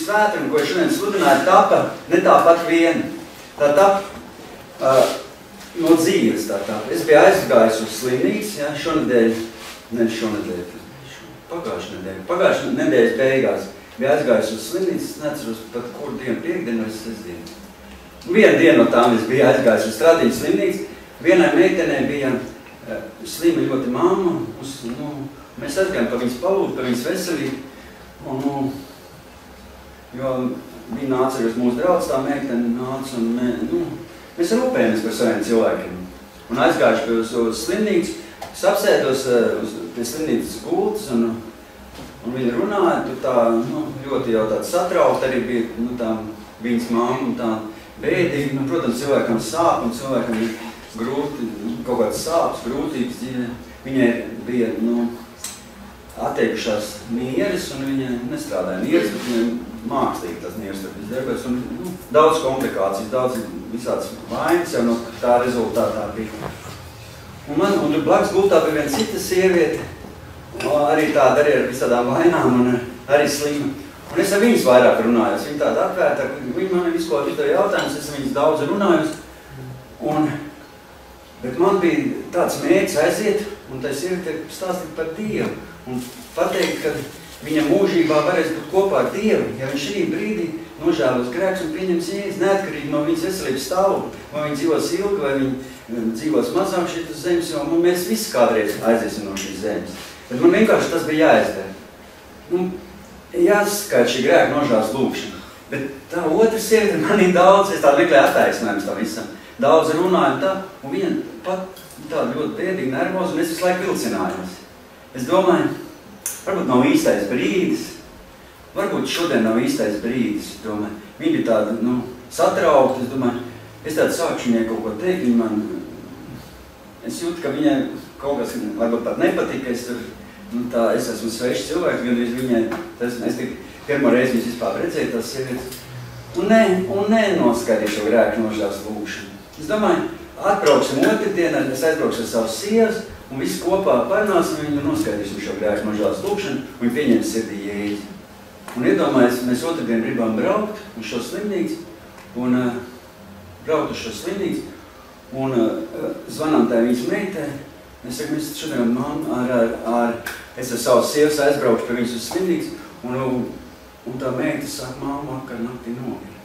svētdiena, ko es šodien sludināju, tapa ne tāpat vien. Tā tapa no dzīves tā tapa. Es biju aizgājis uz slimnīcu, ja, pagājušā nedēļas beigās. Biju aizgājis uz slimnīcu, es neceros pat kuru dienu, piekdienu vai sestdienu. Vienu dienu no tām es biju aizgājis uz Stradiņu slimnīcu. Vienai meitenei bija slima ļoti mamma. Mēs aizgājām par viņas palūdu, par viņas veselību. Jo viņa nāca arī uz mūsu draudz, tā meitene nāca un mēs rūpējamies par saviem cilvēkiem. Un aizgājuši uz slimnīcu, es apsēdos pie slimnīcas gultas un viņa runāja, tur tā ļoti jau tāda satraukta arī bija tā viņas mamma un tā bēdīgi. Protams, cilvēkam sāp un cilvēkam ir grūti, kaut kāds sāpes, grūtības dzīvē. Viņai bija, atteikušās nieres un viņa nestrādāja nieres, bet viņa mākslīgi tās nieres tur izdarbojas. Un daudz komplikācijas, daudz visādas vainas jau no tā rezultātā bija. Un tur blakus gultā bija viena cita sieviete, arī tāda arī ar visādām vainām un arī slima. Un es ar viņas vairāk runājos, viņa tāda atvērta, viņa man visu ko uzdeva jautājumus, es ar viņas daudz runājos. Bet man bija tāds mērķis aiziet un tā sieviete stāstīt par Dievu un pateikt, ka viņa mūžībā varēs būt kopā ar Dievu, ja viņš šī brīdī nožēlos grēkus un pieņems Jēzu, neatkarīgi no viņas veselības stāvokļa, vai viņa dzīvos ilgi, vai viņa dzīvos mazāk šeit uz zemes, jo mēs visi kādreiz aiziesim no šīs zemes. Bet man vienkārši tas bija jāizdara. Jāskait šī grēka nožēlas lūkšana. Bet tā otra sieviete manī daudz, es tādu meklēju attaisinājumus tā visam. Daudz runāju tā, un viņa pat tāda ļoti bēdīgi nervoza, un es visu laiku vilcinājos. Es domāju, varbūt nav īstais brīdis, varbūt šodien nav īstais brīdis, domāju. Viņa bija tāda, satraukta, es domāju, es tādu sākšu viņai kaut ko teikt, viņa man, es jūtu, ka viņai kaut kas varbūt pat nepatika, es esmu svešs cilvēks, gan viņai, es tik pirmo reizi viņas vispār redzēju tās sievietes, un nenoskaidīju šo grēku nožēlas lūkšanu. Es domāju, atbrauksim otrdienā, es aizbraukšu ar savas sievas, un visi kopā parunāsim viņu un noskaidīsim šo grēku nožēlas lūkšanu, un viņi pieņems sirdī Jēzu. Un iedomājies, mēs otrdien gribam braukt uz šo slimnīcu, un zvanām tā viņas meitē. Mēs sakam, mēs šodien es ar savas sievas aizbraukšu pie viņas uz slimnīcu, un tā meita saka, mamma, vakar naktī nomira.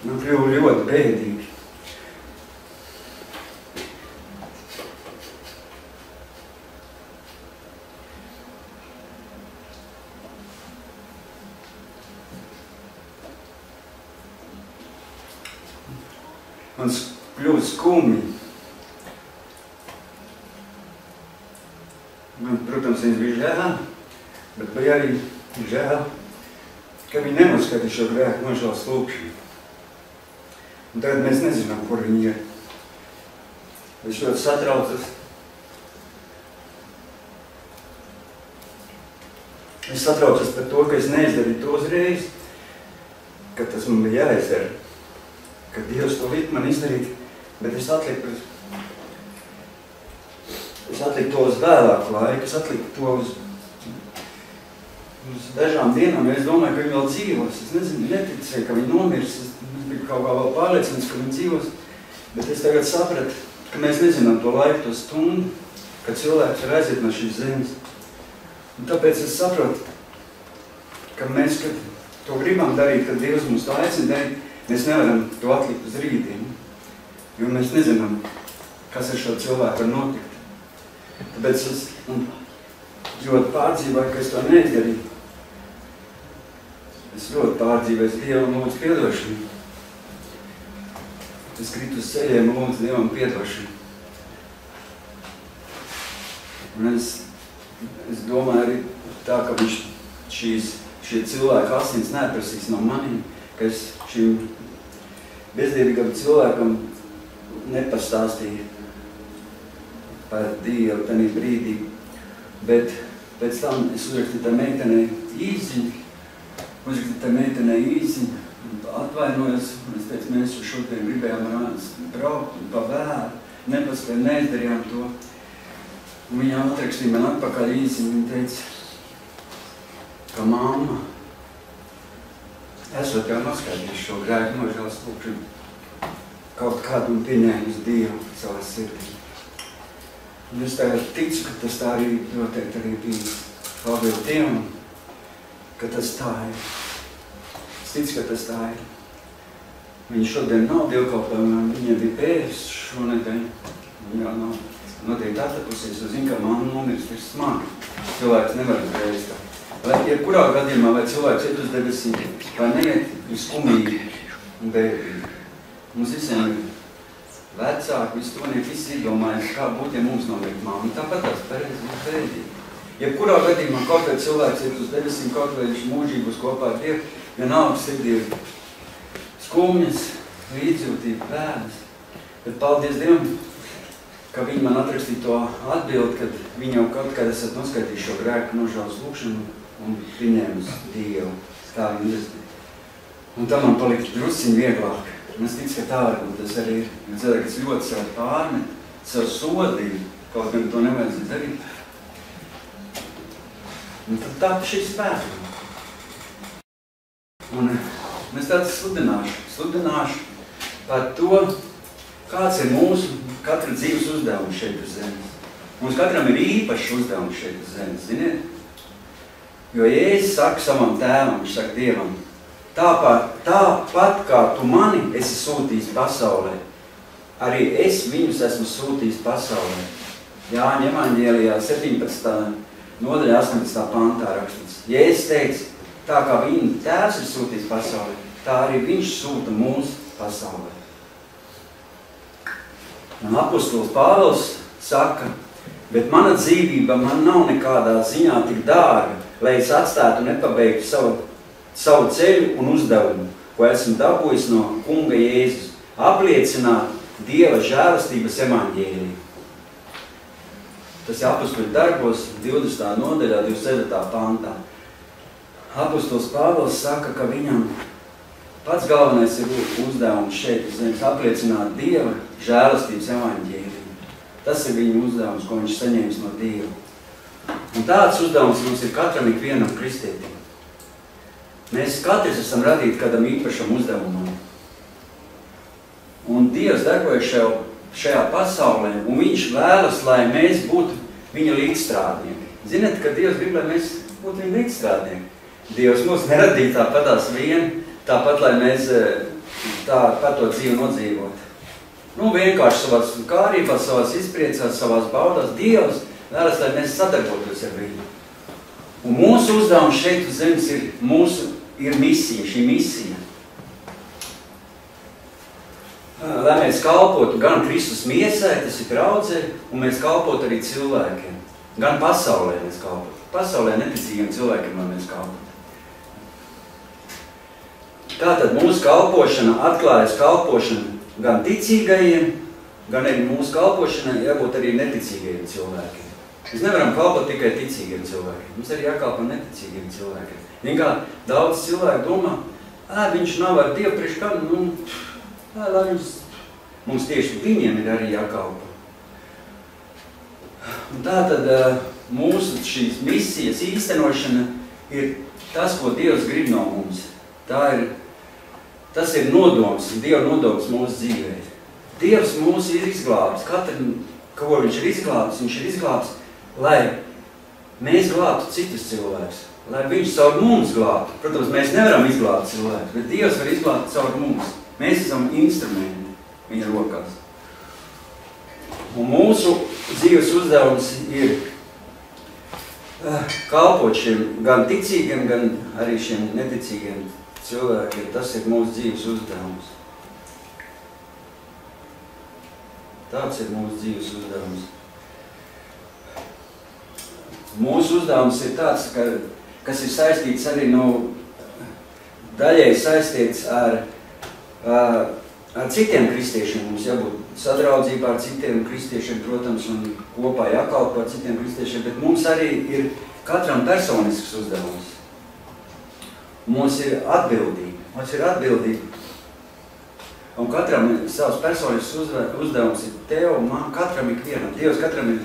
Man kļuva ļoti bēdīgi. Man kļuva skumji. Man, protams, viņas bija žēl, bet bija arī žēl, ka viņi nenoskatīja šo grēku nožēlas lūkšanu. Un tagad mēs nezinām, kur viņi ir. Es ļoti satraucos. Es satraucos par to, ka es neizdarīju to uzreiz, ka tas man bija jāizdara. Ka Dievs to lika man izdarīt, bet es atliku to uz vēlāku laiku, es atliku to uz dažām dienām, jo es domāju, ka viņi vēl dzīvos. Es nezinu, neticēju, ka viņi nomirs. Es biju kaut kā vēl pārliecināts, ka viņi dzīvos. Bet es tagad sapratu, ka mēs nezinām to laiku, to stundu, kad cilvēks var aiziet no šīs zemes. Un tāpēc es saprotu, ka mēs, kad to gribam darīt, kad Dievs mums to aicina darīt, mēs nevaram to atlikt uz rītdienu. Jo mēs nezinām, kas ar šo cilvēku var notikt. Tāpēc es ļoti pārdzīvoju, ka es to neizdarīju. Es ļoti pārdzīvoju Dievu un lūdzu piedošanu. Es kritu uz ceļiem un lūdzu Dievam piedošanu. Un es domāju arī tā, ka šie cilvēki asins neprasīs no maniem, ka es šim bezdievīgam cilvēkam nepastāstīju par Dievu tajā brīdī. Bet pēc tam es uzrakstīju tā meitenei īziņu, atvainojos, un es teicu, mēs šodien gribējām braukt un pa vēlu, nepaspēju, neizdarījām to. Viņa atrakstīja man atpakaļ īsi, viņa teica, ka mamma, esot jau noskaidrījis šo grēku nožēlas lūkšanu, kaut kādu un pieņēmis Dievu savā sirdī. Un es tagad ticu, ka tas tā arī noteikti arī bija. Paldies Dievam, ka tas tā ir. Es ticu, ka tas tā ir. Viņa šodien nav dievkalpojumā, viņa bija pēris šonedēļ. Viņa nav noteikti atrakusies, jo zina, ka mamma nomirst ir smagi. Cilvēks nevar uzreiz tā. Vai jebkurā gadījumā, vai cilvēks iet uz debesīm, vai neiet, ir skumīgi un bēdīgi. Mums visiem ir vecāki, visi tuvinieki, visi izdomājas, kā būtu, ja mums nomirst mamma. Tāpat tās bēdīgi. Jebkurā gadījumā, kaut vai cilvēks iet uz debesīm, kaut vai viņš mūžīgi būs kopā ar Dievu, vienalga sirdī ir skumjas, līdzjūtība, bēdas. Bet paldies Dievam, ka viņi man atrakstīja to atbildi, kad viņi jau kaut kad esat noskaidījuši šo grēku nožēlas lūkšanu un pieņēmis Dievu. Tā viņi izdarīja. Un tā man palika drusciņi vieglāk. Un es ticu, ka tā varbūt tas arī ir. Es dzēju, ka es ļoti sev pārmet, sev sodīju, kaut gan to nevajadzētu darīt. Un tad tā šis spēks. Un mēs tāds sludināšu par to, kāds ir mūsu katra dzīves uzdevums šeit uz zemes. Mums katram ir īpašs uzdevums šeit uz zemes, ziniet? Jo Jēzus saka savam tēvam, viņš saka Dievam, tāpat kā tu mani esi sūtījis pasaulē, arī es viņus esmu sūtījis pasaulē. Jāņa evaņģēlijā 17. nodaļā 18. pantā rakstīts. Jēzus teica, tā kā viņa tēvs ir sūtījis pasaulē, tā arī viņš sūta mūs pasaulē. Un apostols Pāvils saka, bet mana dzīvība man nav nekādā ziņā tik dārga, lai es atstātu un nepabeigtu savu ceļu un uzdevumu, ko esmu dabūjis no kunga Jēzus, apliecināt Dieva žēlastības evaņģēliju. Tas ir apostoļu darbos 20. nodaļā, 27. pantā. Apostols Pāvils saka, ka viņam pats galvenais ir uzdevums šeit, apliecināt Dieva žēlastības evaņģēliju. Tas ir viņa uzdevums, ko viņš saņēmis no Dieva. Un tāds uzdevums mums ir katram ikvienam kristietim. Mēs katrs esam radīti kādam īpašam uzdevumam. Un Dievs darbojas šajā pasaulē, un viņš vēlas, lai mēs būtu viņa līdzstrādnieki. Ziniet, ka Dievs grib, lai mēs būtu viņa līdzstrādnieki. Dievs mūs neradīja tāpatās tāpat, lai mēs tāpat to dzīvi nodzīvot. Vienkārši savās kārībās, savās izpriecās, savās baudās. Dievs vēlas, lai mēs sadarbotos ar viņu. Un mūsu uzdevums šeit uz zemes ir misija, šī misija. Lai mēs kalpotu gan Kristus miesai, tas ir draudzē, un mēs kalpotu arī cilvēkiem. Gan pasaulē mēs kalpotu. Pasaulē neticīgiem cilvēkiem, lai mēs kalpotu. Tātad mūsu kalpošana atklājas kalpošana gan ticīgajiem, gan arī mūsu kalpošanai jābūt arī neticīgajiem cilvēkiem. Mēs nevaram kalpot tikai ticīgiem cilvēkiem. Mums arī jākalpo neticīgiem cilvēkiem. Kā daudz cilvēku domā, viņš nav ar Dievu priekš kam, mums tieši viņiem ir arī jākalpo. Un tātad mūsu šīs misijas īstenošana ir tas, ko Dievs grib no mums. Tas ir nodoms, Dieva nodoms mūsu dzīvē. Dievs mūs ir izglābis. Katru, ko viņš ir izglābis, lai mēs glābtu citus cilvēkus. Lai viņš caur mums glābtu. Protams, mēs nevaram izglābt cilvēkus, bet Dievs var izglābt caur mums. Mēs esam instrumenti viņa rokās. Un mūsu dzīves uzdevums ir kalpot šiem gan ticīgiem, gan arī šiem neticīgiem cilvēkiem. Tas ir mūsu dzīves uzdevums. Tāds ir mūsu dzīves uzdevums. Mūsu uzdevums ir tāds, kas ir saistīts arī daļai saistīts ar citiem kristiešiem. Mums jābūt sadraudzībā ar citiem kristiešiem, protams, un kopā jākalpo ar citiem kristiešiem, bet mums arī ir katram personisks uzdevums. Mums ir atbildība. Un katram savs personisks uzdevums ir tev un man, katram ikvienam. Dievs katram ir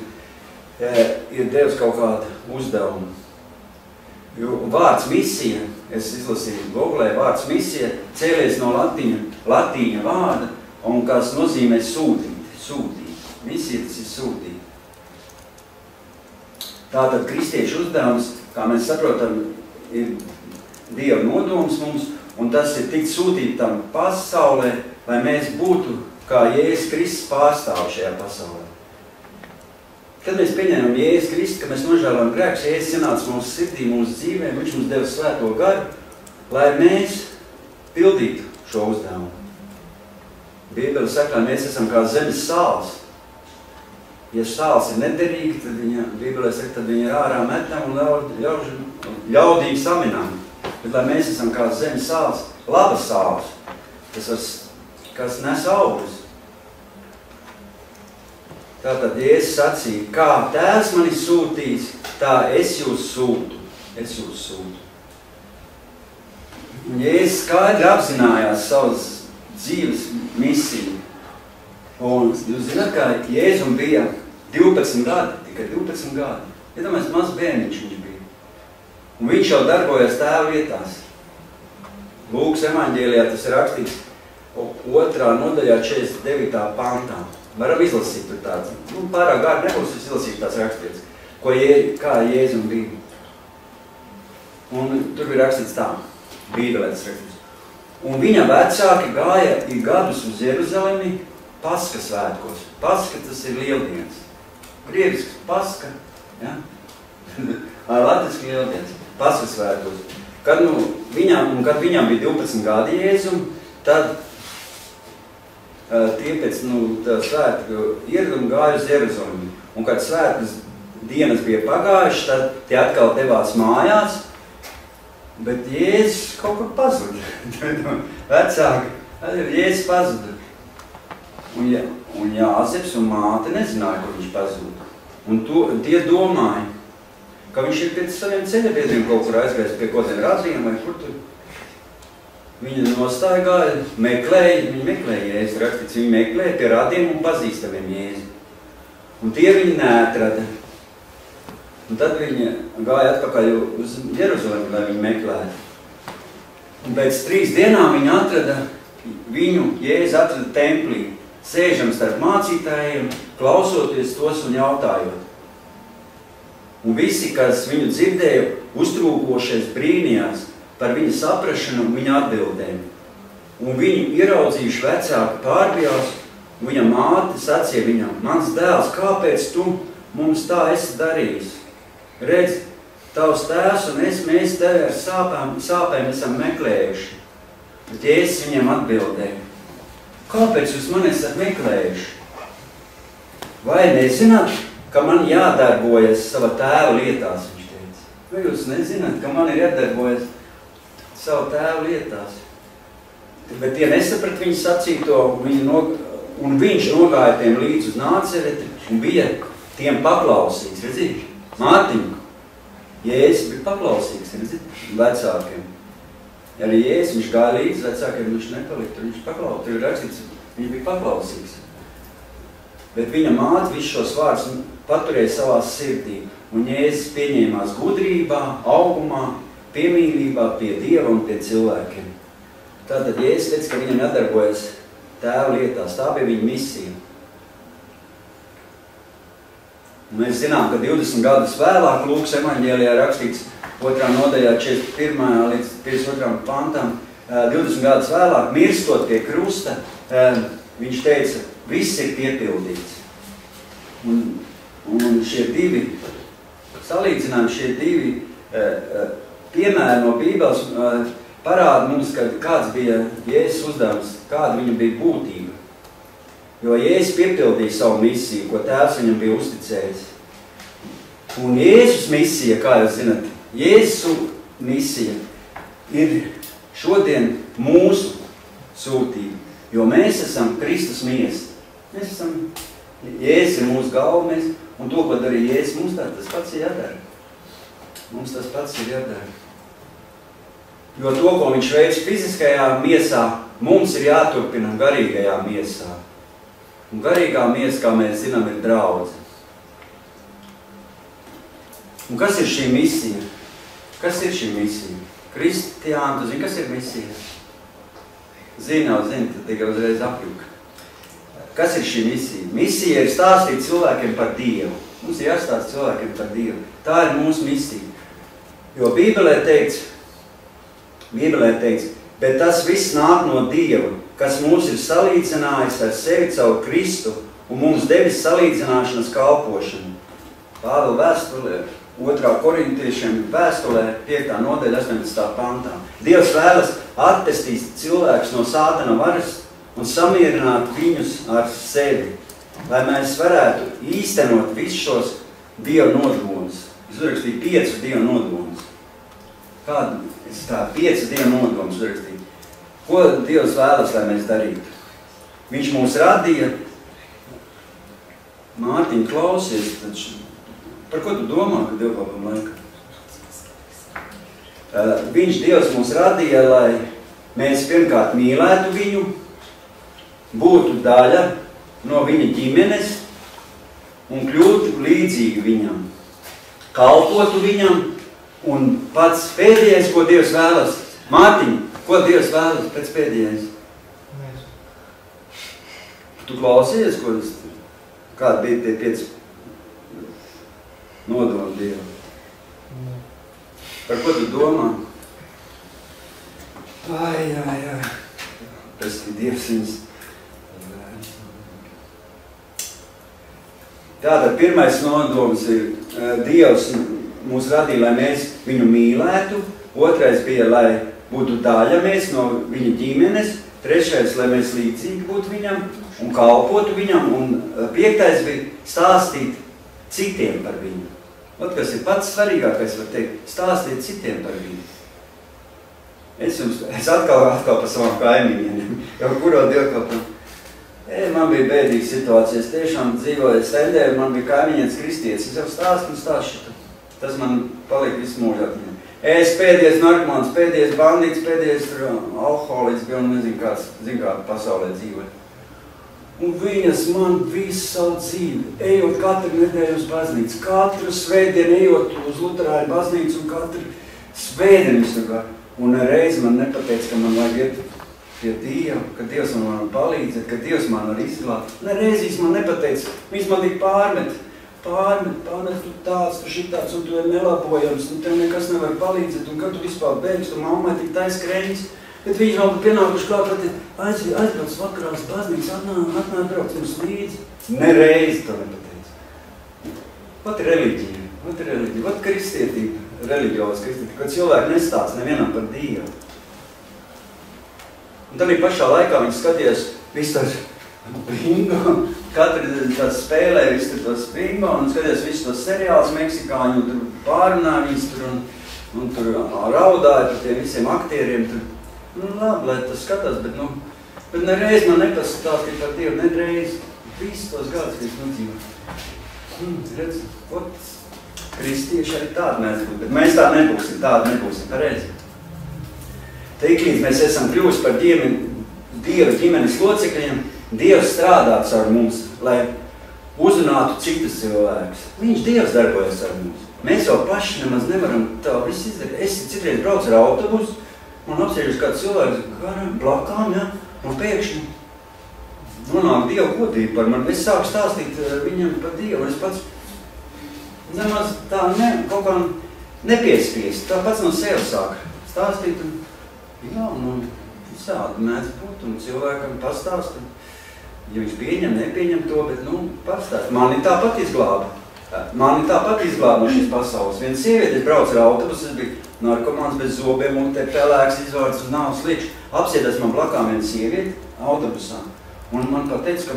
ir devis kaut kādu uzdevumu. Jo vārds misija, es izlasīju Googlē, vārds misija cēlies no latīņa vārda, un kas nozīmē sūtīt. Misija tas ir sūtīt. Tātad kristiešu uzdevums, kā mēs saprotam, ir Dieva nodoms mums, un tas ir tikt sūtīt tam pasaulē, lai mēs būtu kā Jēzus Kristus pārstāvi šajā pasaulē. Kad mēs pieņēmām Jēzus Kristu, ka mēs nožēlām grēkus, Jēzus ienāca mūsu sirdī, mūsu dzīvēm, viņš mums deva svēto garu, lai mēs pildītu šo uzdevumu. Bībele saka, ka mēs esam kā zemes sāls. Ja sāls ir nederīga, tad Bībelē saka, tad viņa ir ārā metam un ļaudīgi saminām. Bet lai mēs esam kā zemes sāls, labas sāls, kas nes augus. Tātad Jēzus sacīja, kā Tēvs mani sūtīs, tā es jūs sūtu. Un Jēzus skaidri apzinājās savas dzīves misiju. Un jūs zināt, kā Jēzum bija 12 gadi, tikai 12 gadi. Iedomājies, mazs bērniņš viņš bija. Un viņš jau darbojas Tēva vietās. Lūkas evaņģēlijā tas ir rakstīts 2. nodaļā 49. pantā. Varam izlasīt tur tāds. Pārāk gāri nebūs izlasīt tās rakstīts, kā Jēzum bija. Un tur bija rakstīts tā, Bībelē tas rakstīts. Un viņa vecāki gāja gadus uz Jeruzalemi Paska svētkos. Paska tas ir lieldienas. Grievisks Paska, ja? Latviski lieldienas. Paska svētkos. Kad viņam bija 12 gadi Jēzum, tad tie pēc svētku ieraduma gāja uz Jeruzalemi. Un kad svētkas dienas bija pagājušas, tad tie atkal devās mājās, bet Jēzus kaut kur pazuda. Vecāki, Jēzus pazuda. Un Jāzeps un māte nezināja, kur viņš pazuda. Un tie domāja, ka viņš ir pēc saviem ceļabiedriem kaut kur aizgājis pie kaut kādiem radījiem vai kur tur. Viņa nostaigāja, viņi meklēja Jēzu, rakstīts, viņi meklēja pie radiem un pazīstamiem Jēzu. Un tie viņi neatrada. Un tad viņi gāja atpakaļ uz Jeruzalemi, lai viņi meklētu. Un pēc 3 dienām viņi atrada Jēzu atrada templī, sēžam starp mācītājiem, klausoties tos un jautājot. Un visi, kas viņu dzirdēja, uztrūkošies brīnījās par viņa saprašanu un viņa atbildēm. Un viņu ieraudzījuši vecāki pārbijās, un viņa māte sacīja viņam, mans dēls, kāpēc tu mums tā esi darījis? Redz, tavs tēvs un mēs tevi ar sāpēm esam meklējuši. Bet Jēzus viņam atbildēja, kāpēc jūs mani esat meklējuši? Vai nezināt, ka man jādarbojas sava tēva lietās, viņš teica. Vai jūs nezināt, ka man ir jādarbojas savu tēvu lietās? Bet tie nesaprat viņu sacīto, un viņš nogāja tiem līdz uz Nācereti un bija tiem paklausīgs, redzīt? Mātiņu. Jēzus bija paklausīgs, redzīt? Vecākiem. Arī Jēzus, viņš gāja līdz vecākiem, viņš nepalika, viņš paklausīgs, tur ir rakstīts, viņš bija paklausīgs. Bet viņa māte visus šos vārdus paturēja savā sirdī, un Jēzus pieņēmās gudrībā, augumā, piemīlībā pie Dieva un pie cilvēkiem. Tātad Jēzus teica, ka viņam jādarbojas tēva lietās. Tā bija viņa misija. Mēs zinām, ka 20 gadus vēlāk Lūkas evaņģēlijā rakstīts 2. nodaļā 41. līdz 52. pantam. 20 gadus vēlāk, mirstot pie krusta, viņš teica, viss ir piepildīts. Un šie divi salīdzinājumi, šie divi piemēri no Bībeles parāda mums, kāds bija Jēzus uzdevums, kāda viņa bija būtība. Jo Jēzus piepildīja savu misiju, ko Tēvs viņam bija uzticējis. Un Jēzus misija, kā jūs zināt, Jēzus misija ir šodien mūsu sūtība, jo mēs esam Kristus miesa. Mēs esam, Jēzus ir mūsu galva, un to, ko darīja Jēzus, mums tas pats ir jādara. Mums tas pats ir jādara. Jo to, ko viņš veic fiziskajā miesā, mums ir jāturpina garīgajā miesā. Un garīgā miesa, kā mēs zinām, ir draudze. Un kas ir šī misija? Kas ir šī misija? Kristiāni, tu zini, kas ir misija? Zini, tad tikai uzreiz apjuka. Kas ir šī misija? Misija ir stāstīt cilvēkiem par Dievu. Mums ir jāstāst cilvēkiem par Dievu. Tā ir mūsu misija. Jo Bībelē teikts, bet tas viss nāk no Dieva, kas mūs ir salīdzinājis ar sevi caur Kristu un mums devis salīdzināšanas kalpošanu. Pāvila vēstulē, 2. korintiešiem vēstulē, 5. nodaļa, 18. pantā. Dievs vēlas attestīt cilvēkus no sātana varas un samierināt viņus ar sevi, lai mēs varētu īstenot visus šos Dieva nodomus. Es uzrakstīju 5 Dieva nodomus. Kādu? Es tā 5 Dieva nodomus uzrakstīju. Ko Dievs vēlas, lai mēs darītu? Viņš mūs radīja. Mārtiņ, klausies, taču, par ko tu domā, ka dievkalpam laikā? Dievs mūs radīja, lai mēs pirmkārt mīlētu viņu, būtu daļa no viņa ģimenes un kļūtu līdzīgi viņam, kalpotu viņam, un pats pēdējais, ko Dievs vēlas. Mārtiņ, ko Dievs vēlas pēc pēdējais? Tu klausies, ko tas... Kāda bija tie 5 nodomi Dievam? Par ko tu domā? Ai. Tas ir Dievs viņas. Tātad pirmais nodoms ir Dievs mūs radīja, lai mēs viņu mīlētu. Otrais bija, lai būtu daļa mēs no viņa ģimenes. Trešais, lai mēs līdzīgi būtu viņam un kalpotu viņam. Un 5. bija stāstīt citiem par viņu. Ot, kas ir pats svarīgākais, var teikt, stāstīt citiem par viņu. Es atkal par savam kaimiņiem, jau kuro dievkalpam. Man bija bēdīga situācija, es tiešām dzīvoju Stendē, man bija kaimiņietis kristietis. Es jau stāstu un stāstu. Tas man palika visu mūžu atmiņā. Es pēdējais narkomāns, pēdējais bandīts, pēdējais alkoholiks bija un nezinu kā pasaulē dzīvoja. Un viņas man visu savu dzīvi, ejot katru nedēļu uz baznīcu, katru svētdienu ejot uz Luterāņu baznīcu un katru svētdienu visu. Un reiz man nepateica, ka man vajag iet pie Dieva, ka Dievs man var palīdzēt, ka Dievs man var izglābt. Reizīs man nepateica, viņas man tik pārmet, tu tāds, tu šitāds, un tu ir nelabojams, un tev nekas nevar palīdzēt, un kad tu vispār beidz, tu mammai tik tais kreņas. Bet viņi vēl pienākuši klāt, aizbrauc vakarās baznīcas, atnāk brauc mums līdzi. Nereiz to nepateica. Vat ir reliģija, vat kristietība, reliģios kristietība, kad cilvēki nestāsta nevienam par Dievu. Un tad pašā laikā viņi skatījās visu tās bingo, katru tās spēlē visu tās bingo, un skatījās visu tos seriālus meksikāņu, un tur pārunāja viņas tur, un tur raudāja par tiem visiem aktieriem tur. Labi, lai tas skatās, bet nereiz man nepastāstīja par Dievu, nereiz visu tos gadus, ka es nodzīvoju. Redz, kristieši arī tādi mēs būtu, bet mēs tādi nebūsim, pareizi. Tiklīdz mēs esam kļuvusi par Dieva ģimenes locekļiem, Dievs strādā ar mums, lai uzrunātu citus cilvēkus. Dievs darbojas ar mums. Mēs jau paši nemaz nevaram tā visu izdarīt. Es citreiz braucu ar autobusu, man apsēžas kāds cilvēks garām, blakām, ja, un pēkšņi nonāk Dieva godība par mani. Es sāku stāstīt viņam par Dievu, un es pats nemaz tā kaut kā nepiespiest. Tā pats no sevi sāk stāstīt, un visādi mēdz būt, un cilvēkam pastāst, ja viņš pieņem, nepieņem to, bet, pastāst. Mani tāpat izglāba no šīs pasaules. Viena sieviete, es braucu ar autobusu, es biju narkomāns bez zobiem, un te pelēks izvārds uz nāvas liekš. Apsēdās man blakām viena sieviete autobusā, un man pateica, ka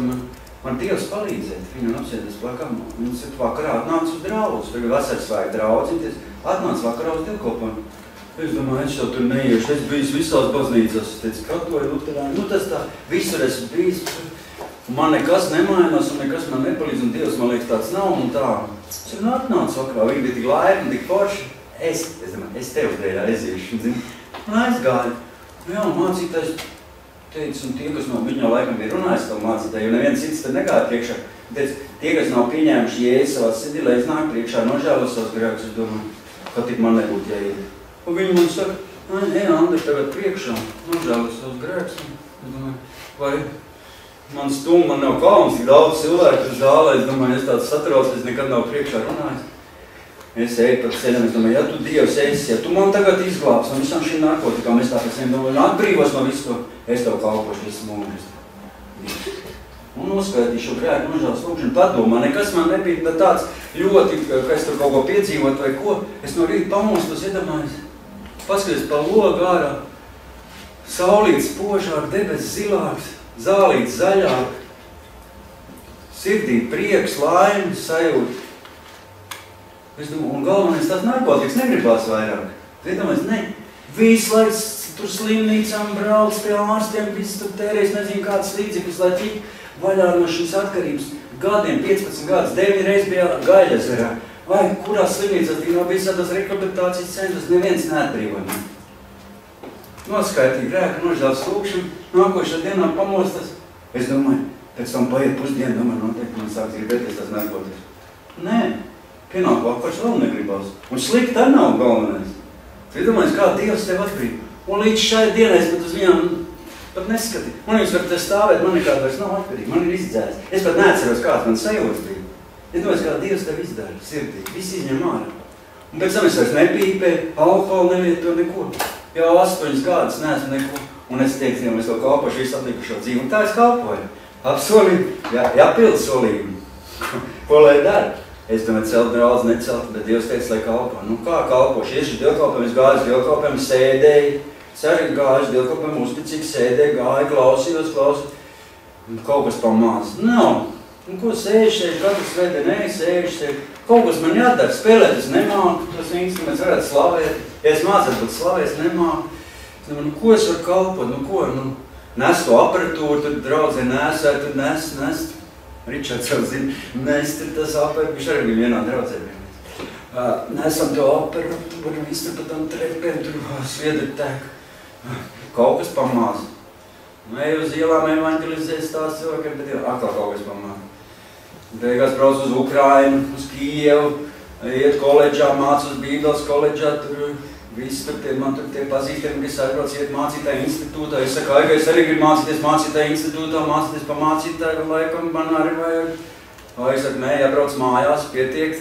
man Dievs palīdzēt. Viņa apsēdās blakām, un es vakarā atnācu uz draudz, tur bija vasarsvēki draudzīties, atnācu vakarā uz dievkalpojumu. Es domāju, es jau tur neiešu, es biju visās baznīcās, es teicu, katoļu, luterāņu, tas tā, visur esmu bijis. Man nekas nemainās un nekas man nepalīdz, un Dievs man liekas tāds nav un tā. Es jau atnācu vakarā, viņi bija tik laipni, tik forši. Es tev dēļ aiziešu, zini. Un aizgāju. Jā, mācītājs teica, un tie, kas no viņa laikam bija runājis to mācītāju, jo neviens cits te negāja priekšā. Teic, tie, kas nav pieņēmuši Jēzu savā sirdī, lai es nāk priekšā nožēlo savus grēkus, es domāju, ka tik man nebūtu jāiet. Un viņi man saka, Andri, tagad priekšā nožēlo savus grēkus. Es domāju, vai man stum, man nav kauns, tik daudz cilvēku tur zālē, es domāju, es tāds satrauc, es nekad nav priekšā runājis. Es eju pa ceļam, es domāju, ja tu Dievs esi, ja tu man tagad izglābs no visam šīm narkotikām, es tāpēc domāju, atbrīvos no visu to, es tev kalpošu visu mūžu. Un noskaitīšu grēku nožēlas lūgšanu padomā. Nekas man nebija tāds ļoti, ka es tur kaut ko piedzīvot vai ko. Es no rīta pamostos, iedomājos, paskaties pa logu ārā, saulīts spožāk, debes zilāks, zālīts zaļāk, sirdī prieks, laimes, sajūta. Es domāju, un galvenais tāds narkotikas negribās vairāk. Iedomājos, ne, visu laiks tur slimnīcām brauc pie ārstiem, viss tur tērēs, nezinu kādas līdzekļus, lai tik vaļā no šīs atkarības. Gadiem, 15 gadus, 9 reizes bija Gaļazerā. Vai kurās slimnīcās bija visādas rehabilitācijas centras, neviens neatbrīvoja. Noskaitīja grēku nožēlas lūgšanu, nākošā dienā pamostas. Es domāju, pēc tam paiet pusdienu, domāju, noteikti man sāks gribēties tās narkotikas. Nē, pienāk vakars vēl negribās. Un slikti arī nav galvenais. Tu iedomājies, kā Dievs tev atbrīvo. Un līdz šai dienai es pat uz viņām pat neskatīju. Man viņus var te stāvēt, man nekāda vairs nav atkarīga, man ir izdzēs. Es pat neatceros, kāds man sajūtas bija. Iedomājies, kā Dievs tev izdara sirdī, viss izņem ārā. Un pēc tam es vairs nepīpēju, alkoholu nevietoju, neko. Jau 8 gadus neesmu neko. Un es teicu, Dievam, es to kalpošu visu atlikušo dzīvi. Un tā es kalpoju. Apsolīju, jāpild solījumu. Ko lai dara? Es domāju, celt draudz, necelt, bet Dievs teica, lai kalpo. Nu kā kalpošu? Iešu dievkalpojumu, es gāju uz dievkalpojumu, sēdēju. Ceru, gāju uz dievkalpojumu, uzticīgi sēdēju, gāju, klausījos. Kaut kas pamāca. Nav. Un ko sēžu, katru svētdienu, sēžu. Kaut kas man jādara, spēlēt, es nemāku, tos instruments varētu slavēt. Ja es mācētu būt slavēt, es nemāku. Es domāju, nu ko es varu kalpot, nu ko, nes to aparatūru, tur draudzē nesēt, tur nes. Ričards jau zina, nes tur tas aparatūru, viņš arī bija vienā draudzē. Nesam to aparatūru, viss tur pa tam trepēm, tur sviedri tek. Kaut kas pamāca. Ej uz ielām evanģelizēt tās cilvēkiem, bet atkal kaut kas pamāca. Beigās brauc uz Ukrainu, uz Kijevu, iet koledžā, māc uz Bībeles koledžā, tur visi man tur tie pazīstami, kas aizbrauc iet mācītāju institūtā. Es saku, ka es arī gribu mācīties mācītāju institūtā, mācīties pa mācītāju, laikam man arī vajag. Es saku, nē, jābrauc mājās, pietiek